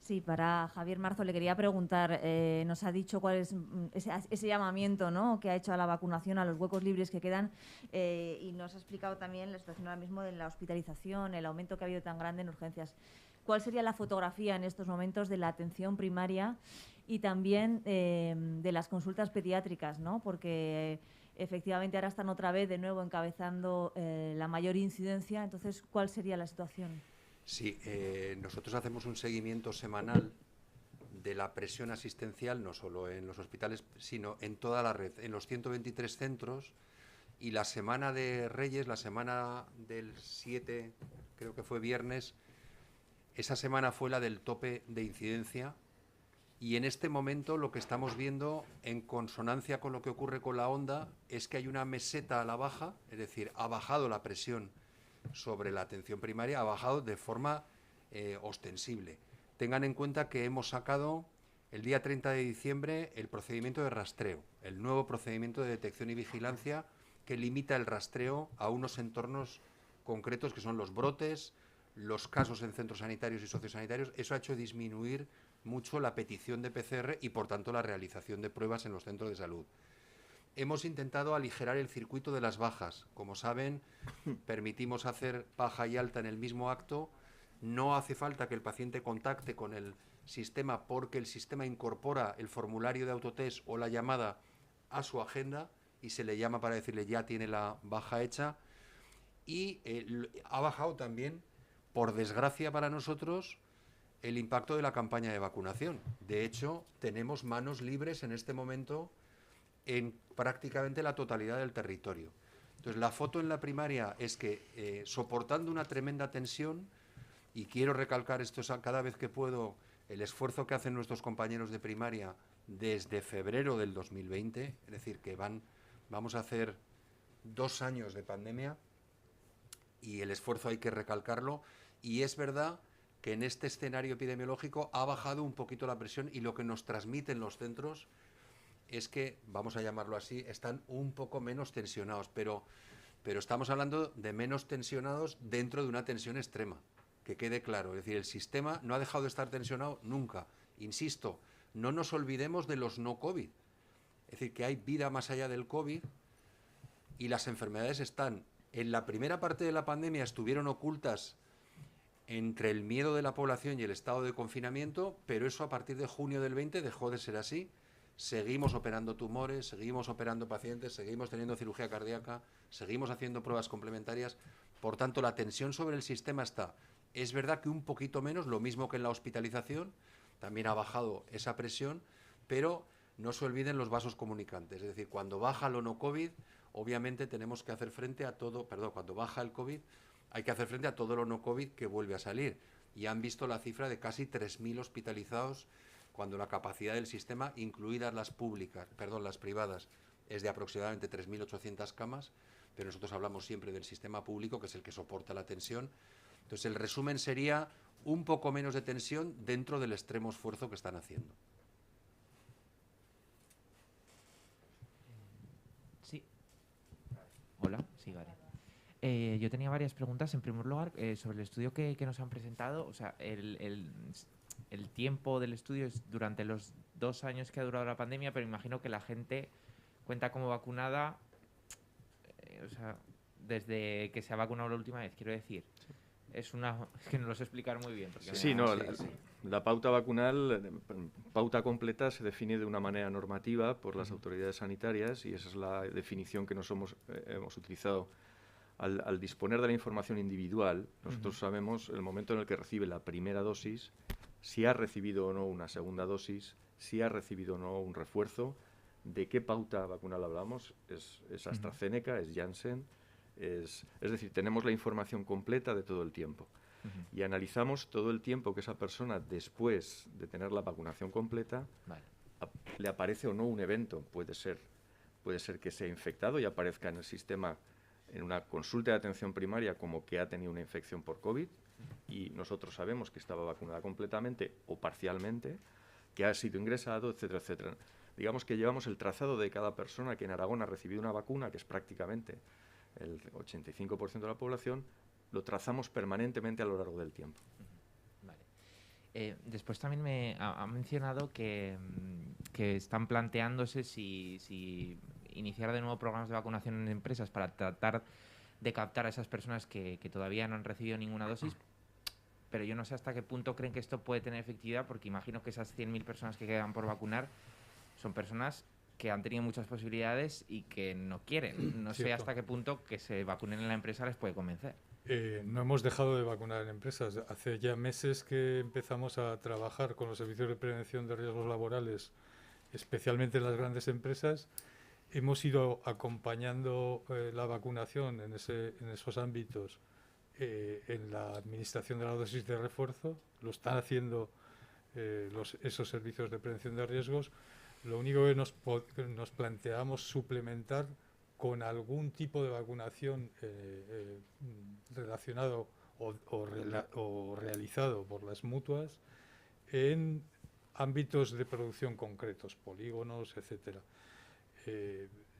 Sí, para Javier Marzo le quería preguntar, nos ha dicho cuál es ese llamamiento, ¿no?, que ha hecho a la vacunación, a los huecos libres que quedan, y nos ha explicado también la situación ahora mismo de la hospitalización, el aumento que ha habido tan grande en urgencias. ¿Cuál sería la fotografía en estos momentos de la atención primaria y también de las consultas pediátricas, ¿no? Porque efectivamente ahora están otra vez de nuevo encabezando la mayor incidencia. Entonces, ¿cuál sería la situación? Sí, nosotros hacemos un seguimiento semanal de la presión asistencial, no solo en los hospitales, sino en toda la red, en los 123 centros. Y la semana de Reyes, la semana del 7, creo que fue viernes, esa semana fue la del tope de incidencia. Y en este momento lo que estamos viendo, en consonancia con lo que ocurre con la onda, es que hay una meseta a la baja, es decir, ha bajado la presión sobre la atención primaria, ha bajado de forma ostensible. Tengan en cuenta que hemos sacado el día 30 de diciembre el procedimiento de rastreo, el nuevo procedimiento de detección y vigilancia que limita el rastreo a unos entornos concretos que son los brotes, los casos en centros sanitarios y sociosanitarios. Eso ha hecho disminuir mucho la petición de PCR y, por tanto, la realización de pruebas en los centros de salud. Hemos intentado aligerar el circuito de las bajas. Como saben, permitimos hacer baja y alta en el mismo acto. No hace falta que el paciente contacte con el sistema porque el sistema incorpora el formulario de autotest o la llamada a su agenda y se le llama para decirle ya tiene la baja hecha. Y ha bajado también, por desgracia para nosotros, el impacto de la campaña de vacunación. De hecho, tenemos manos libres en este momento en prácticamente la totalidad del territorio. Entonces, la foto en la primaria es que, soportando una tremenda tensión, y quiero recalcar esto cada vez que puedo, el esfuerzo que hacen nuestros compañeros de primaria desde febrero del 2020, es decir, que vamos a hacer 2 años de pandemia, y el esfuerzo hay que recalcarlo, y es verdad que en este escenario epidemiológico ha bajado un poquito la presión y lo que nos transmiten los centros es que, vamos a llamarlo así, están un poco menos tensionados, pero estamos hablando de menos tensionados dentro de una tensión extrema, que quede claro. Es decir, el sistema no ha dejado de estar tensionado nunca. Insisto, no nos olvidemos de los no COVID. Es decir, que hay vida más allá del COVID y las enfermedades están. En la primera parte de la pandemia estuvieron ocultas entre el miedo de la población y el estado de confinamiento, pero eso a partir de junio del 20 dejó de ser así. Seguimos operando tumores, seguimos operando pacientes, seguimos teniendo cirugía cardíaca, seguimos haciendo pruebas complementarias. Por tanto, la tensión sobre el sistema está. Es verdad que un poquito menos, lo mismo que en la hospitalización, también ha bajado esa presión, pero no se olviden los vasos comunicantes. Es decir, cuando baja lo no COVID, obviamente tenemos que hacer frente a todo, cuando baja el COVID, hay que hacer frente a todo lo no COVID que vuelve a salir. Y han visto la cifra de casi 3.000 hospitalizados, cuando la capacidad del sistema, incluidas las privadas, es de aproximadamente 3.800 camas, pero nosotros hablamos siempre del sistema público, que es el que soporta la tensión. Entonces, el resumen sería un poco menos de tensión dentro del extremo esfuerzo que están haciendo. Sí. Hola, sí, vale. Yo tenía varias preguntas. En primer lugar, sobre el estudio que nos han presentado. O sea, el tiempo del estudio es durante los 2 años que ha durado la pandemia, pero imagino que la gente cuenta como vacunada, o sea, desde que se ha vacunado la última vez, quiero decir. Sí. Es que no lo sé explicar muy bien. Sí, la pauta vacunal, pauta completa, se define de una manera normativa por las autoridades sanitarias y esa es la definición que hemos utilizado. Al disponer de la información individual, nosotros sabemos el momento en el que recibe la primera dosis, si ha recibido o no una segunda dosis, si ha recibido o no un refuerzo, de qué pauta vacunal hablamos, es AstraZeneca, es Janssen, es decir, tenemos la información completa de todo el tiempo. Y analizamos todo el tiempo que esa persona, después de tener la vacunación completa, le aparece o no un evento. Puede ser que sea infectado y aparezca en el sistema en una consulta de atención primaria como que ha tenido una infección por COVID y nosotros sabemos que estaba vacunada completamente o parcialmente, que ha sido ingresado, etcétera, etcétera. Digamos que llevamos el trazado de cada persona que en Aragón ha recibido una vacuna, que es prácticamente el 85% de la población, lo trazamos permanentemente a lo largo del tiempo. Vale. Después también ha mencionado que están planteándose si iniciar de nuevo programas de vacunación en empresas para tratar de captar a esas personas que todavía no han recibido ninguna dosis, pero yo no sé hasta qué punto creen que esto puede tener efectividad, porque imagino que esas 100.000 personas que quedan por vacunar son personas que han tenido muchas posibilidades y que no quieren. No sé Cierto. hasta qué punto que se vacunen en la empresa les puede convencer. No hemos dejado de vacunar en empresas. Hace ya meses que empezamos a trabajar con los servicios de prevención de riesgos laborales, especialmente en las grandes empresas. Hemos ido acompañando la vacunación en esos ámbitos en la administración de la dosis de refuerzo. Lo están haciendo esos servicios de prevención de riesgos. Lo único que nos planteamos suplementar con algún tipo de vacunación relacionado o realizado por las mutuas en ámbitos de producción concretos, polígonos, etcétera.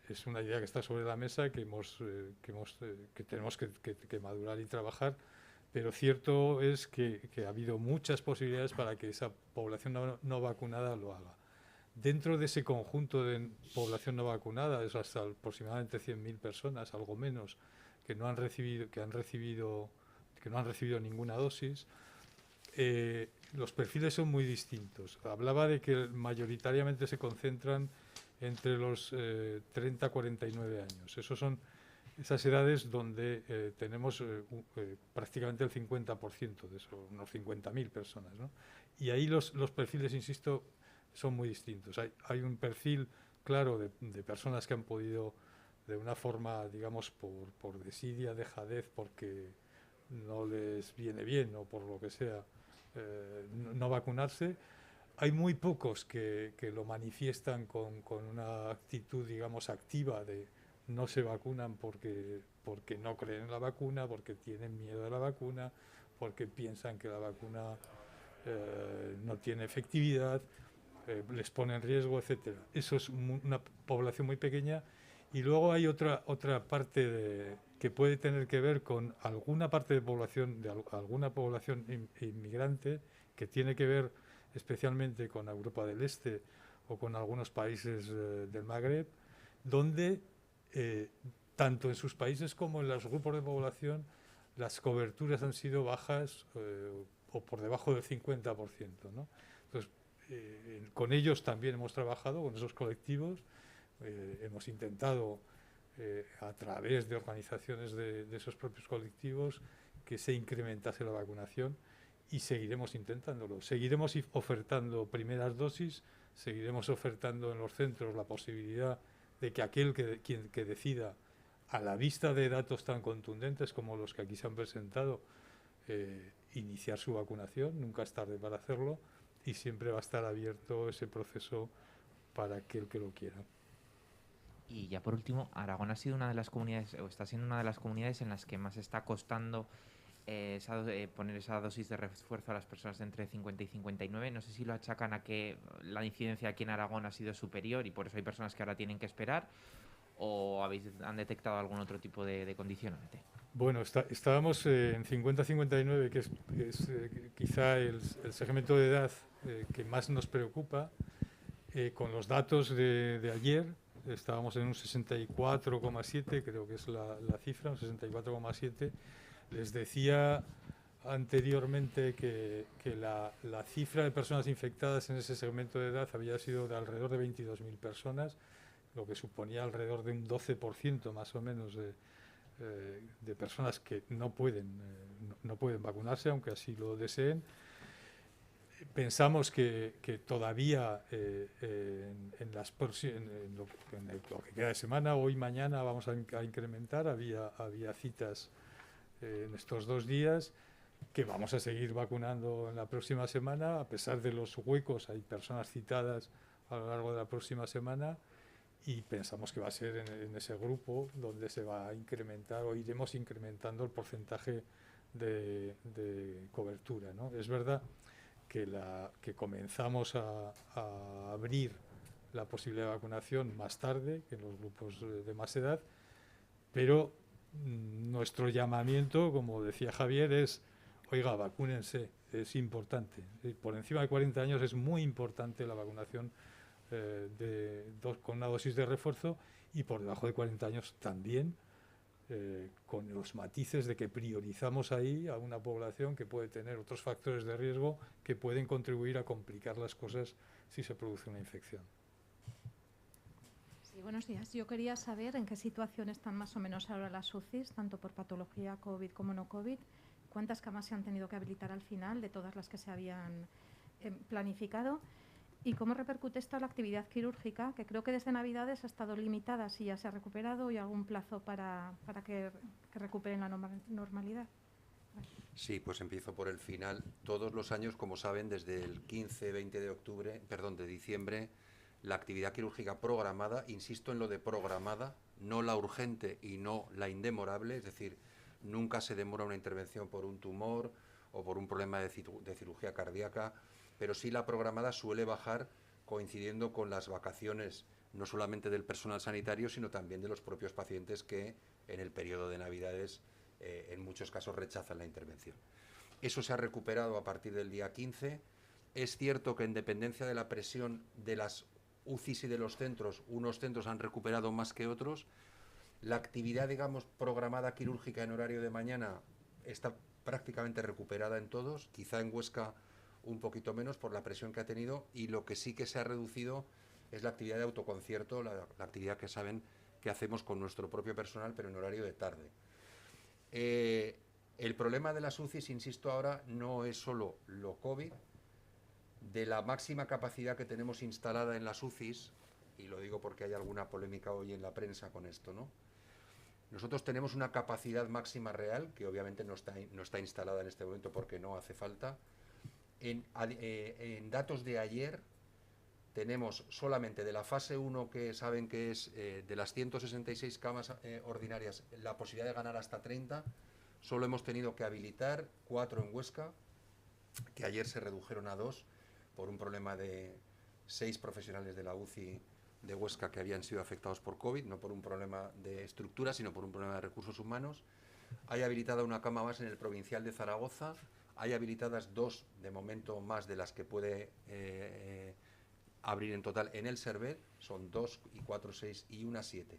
Es una idea que está sobre la mesa que tenemos que madurar y trabajar, pero cierto es que ha habido muchas posibilidades para que esa población no vacunada lo haga. Dentro de ese conjunto de población no vacunada, es hasta aproximadamente 100.000 personas, algo menos, que no han recibido ninguna dosis. Los perfiles son muy distintos. Hablaba de que mayoritariamente se concentran entre los 30 a 49 años. Esas edades donde tenemos prácticamente el 50% de eso, unos 50.000 personas, ¿no? Y ahí los perfiles, insisto, son muy distintos. Hay un perfil claro de personas que han podido, de una forma, digamos, por desidia, dejadez, porque no les viene bien o por lo que sea, no vacunarse. Hay muy pocos que lo manifiestan con una actitud, digamos, activa de no se vacunan porque no creen en la vacuna, porque tienen miedo a la vacuna, porque piensan que la vacuna no tiene efectividad, les pone en riesgo, etcétera. Eso es una población muy pequeña. Y luego hay otra parte que puede tener que ver con alguna parte de población, alguna población inmigrante, que tiene que ver especialmente con Europa del Este o con algunos países del Magreb, donde tanto en sus países como en los grupos de población las coberturas han sido bajas o por debajo del 50%, ¿no? Entonces, con ellos también hemos trabajado, con esos colectivos. Hemos intentado, a través de organizaciones de esos propios colectivos, que se incrementase la vacunación, y seguiremos intentándolo. Seguiremos ofertando primeras dosis, seguiremos ofertando en los centros la posibilidad de que aquel que decida, a la vista de datos tan contundentes como los que aquí se han presentado, iniciar su vacunación. Nunca es tarde para hacerlo, y siempre va a estar abierto ese proceso para aquel que lo quiera. Y ya por último, Aragón ha sido una de las comunidades, o está siendo una de las comunidades en las que más está costando poner esa dosis de refuerzo a las personas de entre 50 y 59. No sé si lo achacan a que la incidencia aquí en Aragón ha sido superior y por eso hay personas que ahora tienen que esperar, o han detectado algún otro tipo de condicionante. Bueno, estábamos en 50-59, que es quizá el segmento de edad que más nos preocupa. Con los datos de ayer estábamos en un 64,7, creo que es la cifra, un 64,7. Les decía anteriormente que la cifra de personas infectadas en ese segmento de edad había sido de alrededor de 22.000 personas, lo que suponía alrededor de un 12% más o menos de personas que no pueden vacunarse, aunque así lo deseen. Pensamos que todavía en lo que queda de semana, hoy, mañana, vamos a incrementar. Había citas en estos 2 días, que vamos a seguir vacunando en la próxima semana. A pesar de los huecos, hay personas citadas a lo largo de la próxima semana, y pensamos que va a ser en ese grupo donde se va a incrementar, o iremos incrementando el porcentaje de cobertura, ¿no? Es verdad que comenzamos a abrir la posibilidad de vacunación más tarde que en los grupos de más edad, pero nuestro llamamiento, como decía Javier, es oiga, vacúnense, es importante. Por encima de 40 años es muy importante la vacunación con una dosis de refuerzo, y por debajo de 40 años también, con los matices de que priorizamos ahí a una población que puede tener otros factores de riesgo que pueden contribuir a complicar las cosas si se produce una infección. Sí, buenos días. Yo quería saber en qué situación están más o menos ahora las UCIs, tanto por patología COVID como no COVID. ¿Cuántas camas se han tenido que habilitar al final de todas las que se habían planificado? ¿Y cómo repercute esto a la actividad quirúrgica, que creo que desde Navidades ha estado limitada, si ya se ha recuperado, y algún plazo para que recuperen la normalidad? Sí, pues empiezo por el final. Todos los años, como saben, desde el 15-20 de diciembre, la actividad quirúrgica programada, insisto en lo de programada, no la urgente y no la indemorable, es decir, nunca se demora una intervención por un tumor o por un problema de cirugía cardíaca, pero sí la programada suele bajar coincidiendo con las vacaciones, no solamente del personal sanitario, sino también de los propios pacientes que en el periodo de Navidades en muchos casos rechazan la intervención. Eso se ha recuperado a partir del día 15. Es cierto que en dependencia de la presión de las UCIs y de los centros, unos centros han recuperado más que otros. La actividad, digamos, programada quirúrgica en horario de mañana está prácticamente recuperada en todos, quizá en Huesca un poquito menos por la presión que ha tenido, y lo que sí que se ha reducido es la actividad de autoconcierto, la actividad que saben que hacemos con nuestro propio personal, pero en horario de tarde. El problema de las UCIs, insisto ahora, no es solo lo COVID. De la máxima capacidad que tenemos instalada en las UCIs, y lo digo porque hay alguna polémica hoy en la prensa con esto, ¿no? Nosotros tenemos una capacidad máxima real, que obviamente no está instalada en este momento porque no hace falta. En datos de ayer tenemos solamente de la fase 1, que saben que es de las 166 camas ordinarias, la posibilidad de ganar hasta 30, solo hemos tenido que habilitar 4 en Huesca, que ayer se redujeron a 2 por un problema de 6 profesionales de la UCI de Huesca que habían sido afectados por COVID, no por un problema de estructura, sino por un problema de recursos humanos. Hay habilitada una cama más en el Provincial de Zaragoza, hay habilitadas 2 de momento más de las que puede abrir en total en el Servet, son 2 y 4, 6 y una 7.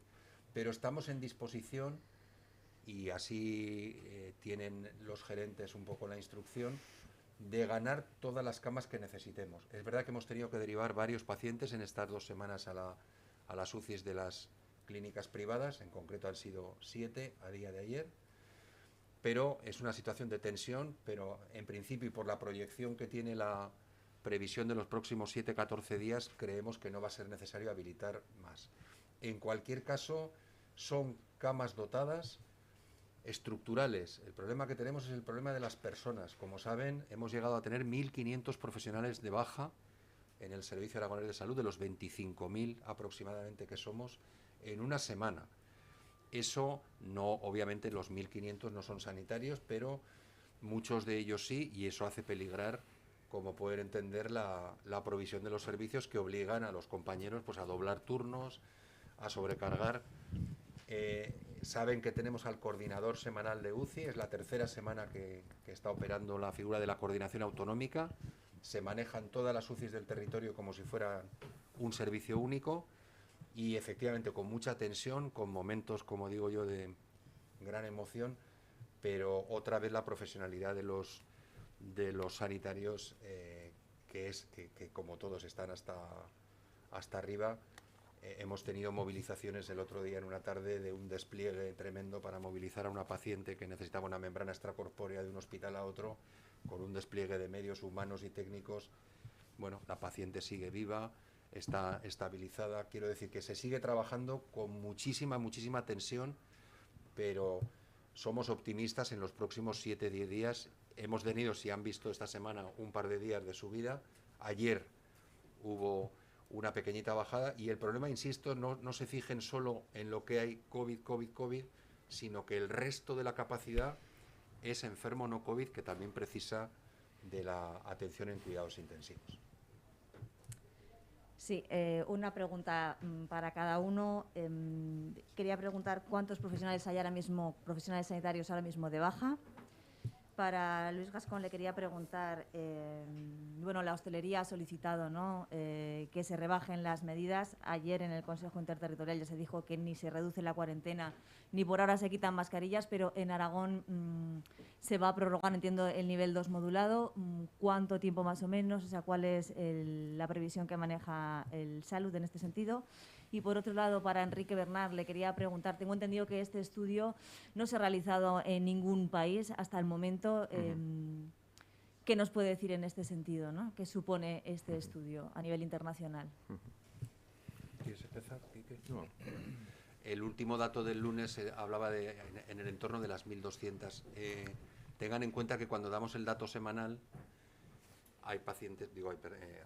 Pero estamos en disposición, y así tienen los gerentes un poco la instrucción, de ganar todas las camas que necesitemos. Es verdad que hemos tenido que derivar varios pacientes en estas 2 semanas a las UCIs de las clínicas privadas, en concreto han sido 7 a día de ayer, pero es una situación de tensión, pero en principio y por la proyección que tiene la previsión de los próximos 7-14 días, creemos que no va a ser necesario habilitar más. En cualquier caso, son camas dotadas, estructurales. El problema que tenemos es el problema de las personas. Como saben, hemos llegado a tener 1.500 profesionales de baja en el Servicio Aragonés de Salud, de los 25.000 aproximadamente que somos, en una semana. Eso no, obviamente los 1.500 no son sanitarios, pero muchos de ellos sí, y eso hace peligrar, como pueden entender, la provisión de los servicios, que obligan a los compañeros pues a doblar turnos, a sobrecargar. Saben que tenemos al coordinador semanal de UCI, es la 3ª semana que está operando la figura de la coordinación autonómica. Se manejan todas las UCIs del territorio como si fuera un servicio único, y efectivamente con mucha tensión, con momentos, como digo yo, de gran emoción, pero otra vez la profesionalidad de los sanitarios, que como todos están hasta arriba. Hemos tenido movilizaciones el otro día en una tarde de un despliegue tremendo para movilizar a una paciente que necesitaba una membrana extracorpórea de un hospital a otro, con un despliegue de medios humanos y técnicos. Bueno, la paciente sigue viva, está estabilizada. Quiero decir que se sigue trabajando con muchísima tensión, pero somos optimistas. En los próximos 7-10 días hemos tenido, si han visto esta semana, un par de días de subida. Ayer hubo una pequeñita bajada, y el problema, insisto, no se fijen solo en lo que hay COVID, sino que el resto de la capacidad es enfermo no COVID, que también precisa de la atención en cuidados intensivos. Sí, una pregunta para cada uno. Quería preguntar cuántos profesionales hay ahora mismo, profesionales sanitarios ahora mismo de baja. Para Luis Gascón le quería preguntar, bueno, la hostelería ha solicitado, ¿no?, que se rebajen las medidas. Ayer en el Consejo Interterritorial ya se dijo que ni se reduce la cuarentena ni por ahora se quitan mascarillas, pero en Aragón se va a prorrogar, entiendo, el nivel 2 modulado. ¿Cuánto tiempo más o menos? O sea, ¿cuál es la previsión que maneja el Salud en este sentido? Y por otro lado, para Enrique Bernard, le quería preguntar, tengo entendido que este estudio no se ha realizado en ningún país hasta el momento. ¿Qué nos puede decir en este sentido, ¿no? ¿Qué supone este estudio a nivel internacional? ¿Quieres empezar, Quique? No. El último dato del lunes hablaba en el entorno de las 1.200. Tengan en cuenta que cuando damos el dato semanal, hay pacientes,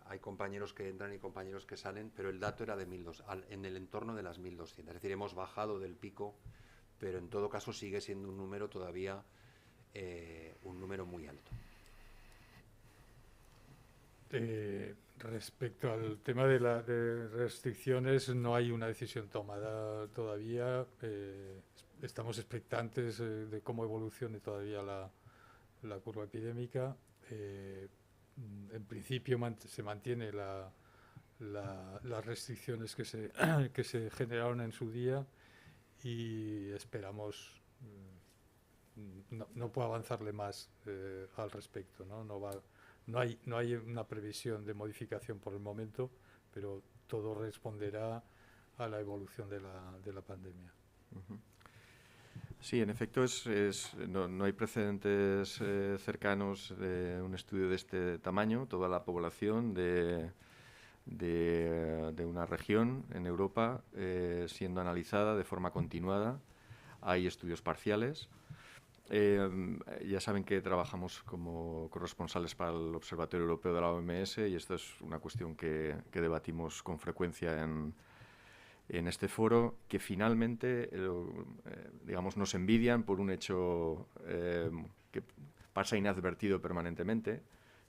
hay compañeros que entran y compañeros que salen, pero el dato era de 1.200, en el entorno de las 1.200. Es decir, hemos bajado del pico, pero en todo caso sigue siendo un número todavía, un número muy alto. Respecto al tema de restricciones, no hay una decisión tomada todavía. Estamos expectantes de cómo evolucione todavía la curva epidémica. En principio se mantiene las restricciones que se generaron en su día y esperamos, no puedo avanzarle más al respecto, ¿no? No hay una previsión de modificación por el momento, pero todo responderá a la evolución de la pandemia. Sí, en efecto, no hay precedentes cercanos de un estudio de este tamaño. Toda la población de una región en Europa siendo analizada de forma continuada. Hay estudios parciales. Ya saben que trabajamos como corresponsales para el Observatorio Europeo de la OMS y esto es una cuestión que debatimos con frecuencia en este foro, que finalmente digamos, nos envidian por un hecho que pasa inadvertido permanentemente,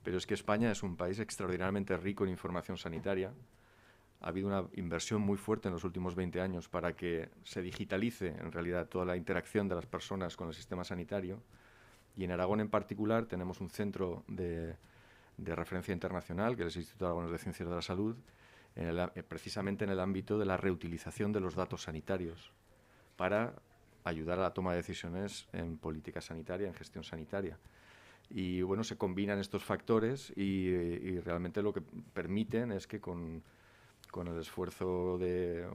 pero es que España es un país extraordinariamente rico en información sanitaria. Ha habido una inversión muy fuerte en los últimos 20 años para que se digitalice en realidad toda la interacción de las personas con el sistema sanitario. Y en Aragón en particular tenemos un centro de referencia internacional, que es el Instituto Aragonés de Ciencias de la Salud, precisamente en el ámbito de la reutilización de los datos sanitarios para ayudar a la toma de decisiones en política sanitaria, en gestión sanitaria. Y bueno, se combinan estos factores y realmente lo que permiten es que con el esfuerzo en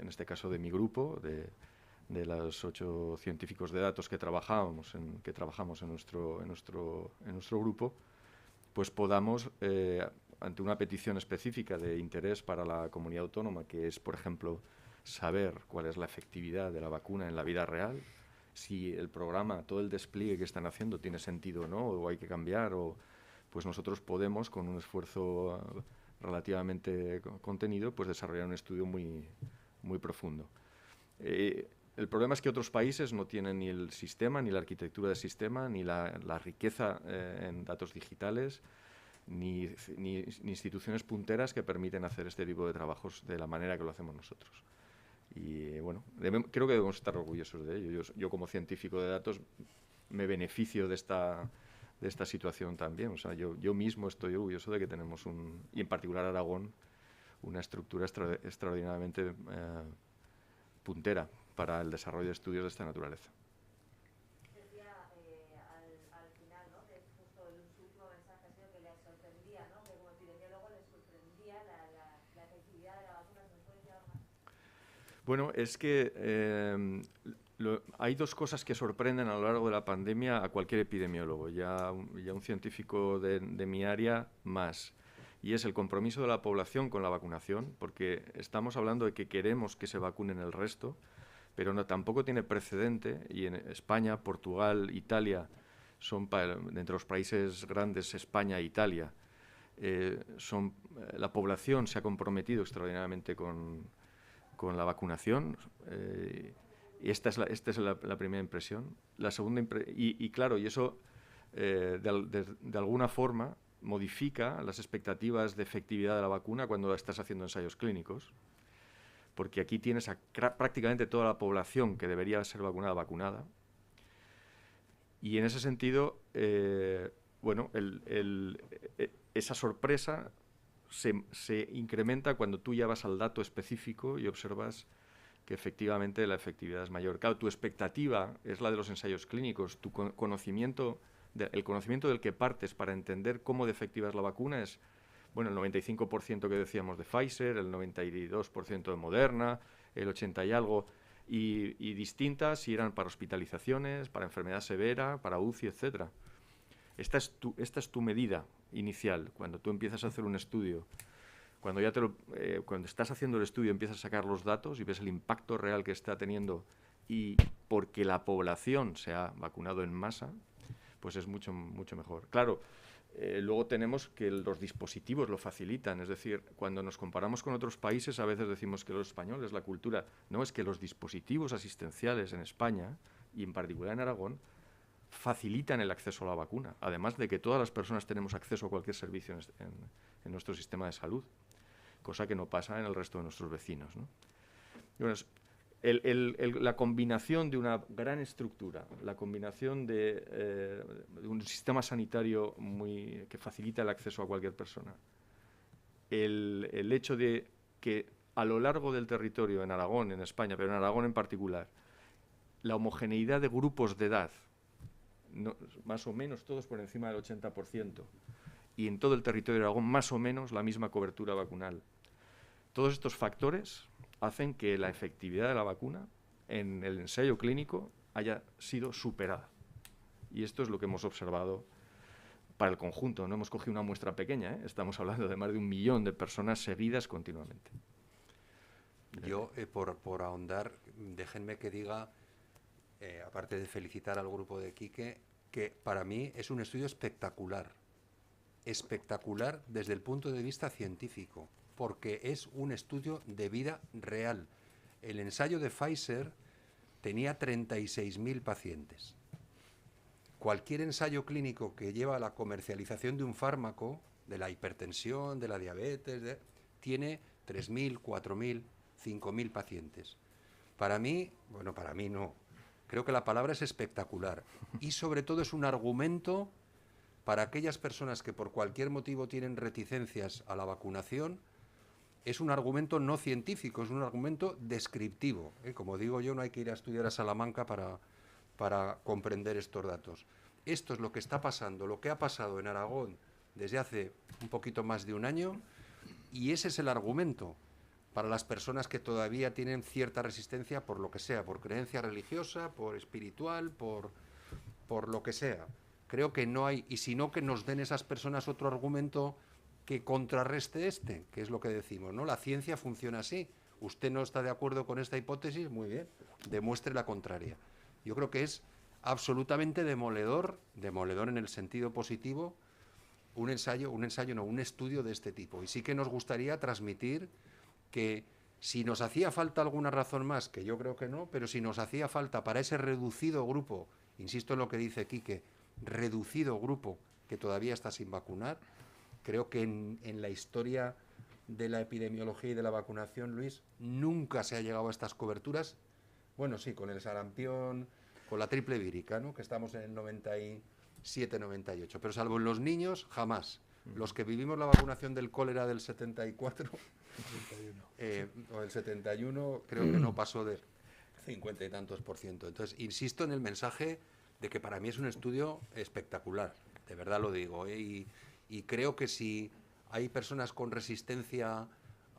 este caso de mi grupo, de los 8 científicos de datos que trabajamos en nuestro grupo, pues podamos, ante una petición específica de interés para la comunidad autónoma, que es, por ejemplo, saber cuál es la efectividad de la vacuna en la vida real, si el programa, todo el despliegue que están haciendo tiene sentido o no, o hay que cambiar, pues nosotros podemos, con un esfuerzo relativamente contenido, pues desarrollar un estudio muy, muy profundo. El problema es que otros países no tienen ni el sistema, ni la arquitectura del sistema, ni la riqueza en datos digitales, ni instituciones punteras que permiten hacer este tipo de trabajos de la manera que lo hacemos nosotros. Y bueno, creo que debemos estar orgullosos de ello. Yo como científico de datos me beneficio de esta situación también. O sea, yo mismo estoy orgulloso de que tenemos y en particular Aragón, una estructura extraordinariamente puntera para el desarrollo de estudios de esta naturaleza. Decía al final, ¿no?, que justo el último mensaje ha sido que les sorprendía, ¿no?, que como epidemiólogo les sorprendía la efectividad de la vacuna. ¿Se nos puede decir algo más? Bueno, es que hay dos cosas que sorprenden a lo largo de la pandemia a cualquier epidemiólogo, ya un científico de mi área más, y es el compromiso de la población con la vacunación, porque estamos hablando de que queremos que se vacunen el resto, pero tampoco tiene precedente, y en España, Portugal, Italia, son entre los países grandes, España e Italia, la población se ha comprometido extraordinariamente con la vacunación. Y esta es la primera impresión. La segunda claro, y eso de alguna forma modifica las expectativas de efectividad de la vacuna cuando estás haciendo ensayos clínicos, porque aquí tienes a prácticamente toda la población que debería ser vacunada. Y en ese sentido, bueno, esa sorpresa se incrementa cuando tú ya vas al dato específico y observas que efectivamente la efectividad es mayor. Claro, tu expectativa es la de los ensayos clínicos, tu conocimiento, el conocimiento del que partes para entender cómo de efectiva es la vacuna es, bueno, el 95% que decíamos de Pfizer, el 92% de Moderna, el 80 y algo, y distintas si eran para hospitalizaciones, para enfermedad severa, para UCI, etcétera. Esta es tu medida inicial, cuando tú empiezas a hacer un estudio. Cuando cuando estás haciendo el estudio empiezas a sacar los datos y ves el impacto real que está teniendo, y porque la población se ha vacunado en masa, pues es mucho, mucho mejor. Claro, luego tenemos que los dispositivos lo facilitan, es decir, cuando nos comparamos con otros países a veces decimos que los españoles, la cultura, no, es que los dispositivos asistenciales en España, y en particular en Aragón, facilitan el acceso a la vacuna, además de que todas las personas tenemos acceso a cualquier servicio en nuestro sistema de salud, cosa que no pasa en el resto de nuestros vecinos, ¿no? Y bueno, la combinación de una gran estructura, la combinación de un sistema sanitario que facilita el acceso a cualquier persona, el hecho de que a lo largo del territorio, en Aragón, en España, pero en Aragón en particular, la homogeneidad de grupos de edad, más o menos todos por encima del 80%, y en todo el territorio de Aragón más o menos la misma cobertura vacunal. Todos estos factores hacen que la efectividad de la vacuna en el ensayo clínico haya sido superada. Y esto es lo que hemos observado para el conjunto. No hemos cogido una muestra pequeña, ¿eh? Estamos hablando de más de 1 millón de personas seguidas continuamente. Yo, por ahondar, déjenme que diga, aparte de felicitar al grupo de Quique, que para mí es un estudio espectacular. Espectacular desde el punto de vista científico, porque es un estudio de vida real. El ensayo de Pfizer tenía 36.000 pacientes. Cualquier ensayo clínico que lleva a la comercialización de un fármaco, de la hipertensión, de la diabetes, tiene 3.000, 4.000, 5.000 pacientes. Para mí, bueno, para mí no. Creo que la palabra es espectacular. Y sobre todo es un argumento para aquellas personas que por cualquier motivo tienen reticencias a la vacunación. Es un argumento no científico, es un argumento descriptivo. Como digo yo, no hay que ir a estudiar a Salamanca para comprender estos datos. Esto es lo que está pasando, lo que ha pasado en Aragón desde hace un poquito más de un año, y ese es el argumento para las personas que todavía tienen cierta resistencia por lo que sea, por creencia religiosa, por espiritual, por lo que sea. Creo que no hay, y si no, que nos den esas personas otro argumento que contrarreste que es lo que decimos, ¿no? La ciencia funciona así. Usted no está de acuerdo con esta hipótesis, muy bien, demuestre la contraria. Yo creo que es absolutamente demoledor en el sentido positivo, un estudio de este tipo. Y sí que nos gustaría transmitir que si nos hacía falta alguna razón más, que yo creo que no, pero si nos hacía falta para ese reducido grupo, insisto en lo que dice Quique, reducido grupo que todavía está sin vacunar, creo que en la historia de la epidemiología y de la vacunación, Luis, nunca se ha llegado a estas coberturas. Bueno, sí, con el sarampión, con la triple vírica, ¿no?, que estamos en el 97-98, pero salvo en los niños, jamás. Los que vivimos la vacunación del cólera del 74 o el 71, creo que no pasó de 50 y tantos %. Entonces, insisto en el mensaje de que para mí es un estudio espectacular, de verdad lo digo, ¿eh? Y creo que si hay personas con resistencia,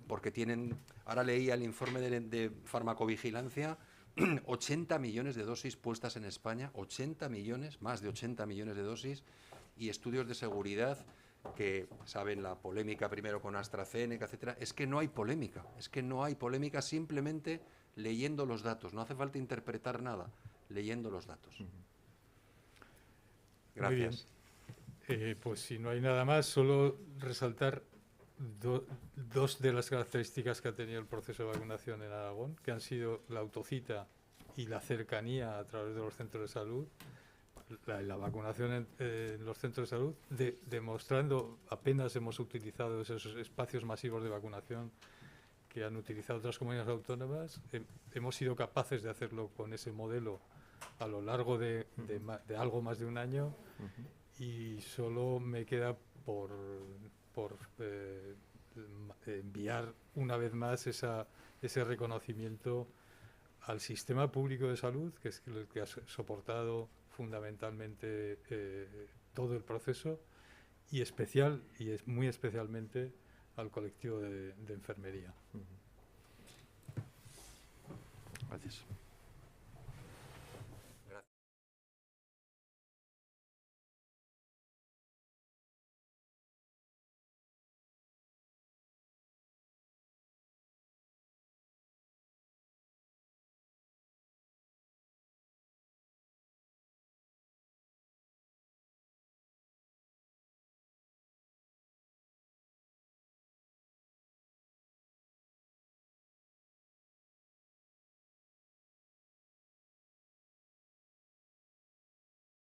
porque tienen, ahora leía el informe de farmacovigilancia, 80 millones de dosis puestas en España, 80 millones, más de 80 millones de dosis, y estudios de seguridad que saben la polémica primero con AstraZeneca, etcétera. Es que no hay polémica, simplemente leyendo los datos, no hace falta interpretar nada, leyendo los datos. Gracias. Muy bien. Pues si no hay nada más, solo resaltar dos de las características que ha tenido el proceso de vacunación en Aragón, que han sido la autocita y la cercanía a través de los centros de salud. La vacunación en los centros de salud, demostrando, apenas hemos utilizado esos espacios masivos de vacunación que han utilizado otras comunidades autónomas, hemos sido capaces de hacerlo con ese modelo a lo largo de algo más de un año, y solo me queda por enviar una vez más ese reconocimiento al sistema público de salud, que es el que ha soportado fundamentalmente todo el proceso, y es muy especialmente al colectivo de enfermería. Gracias.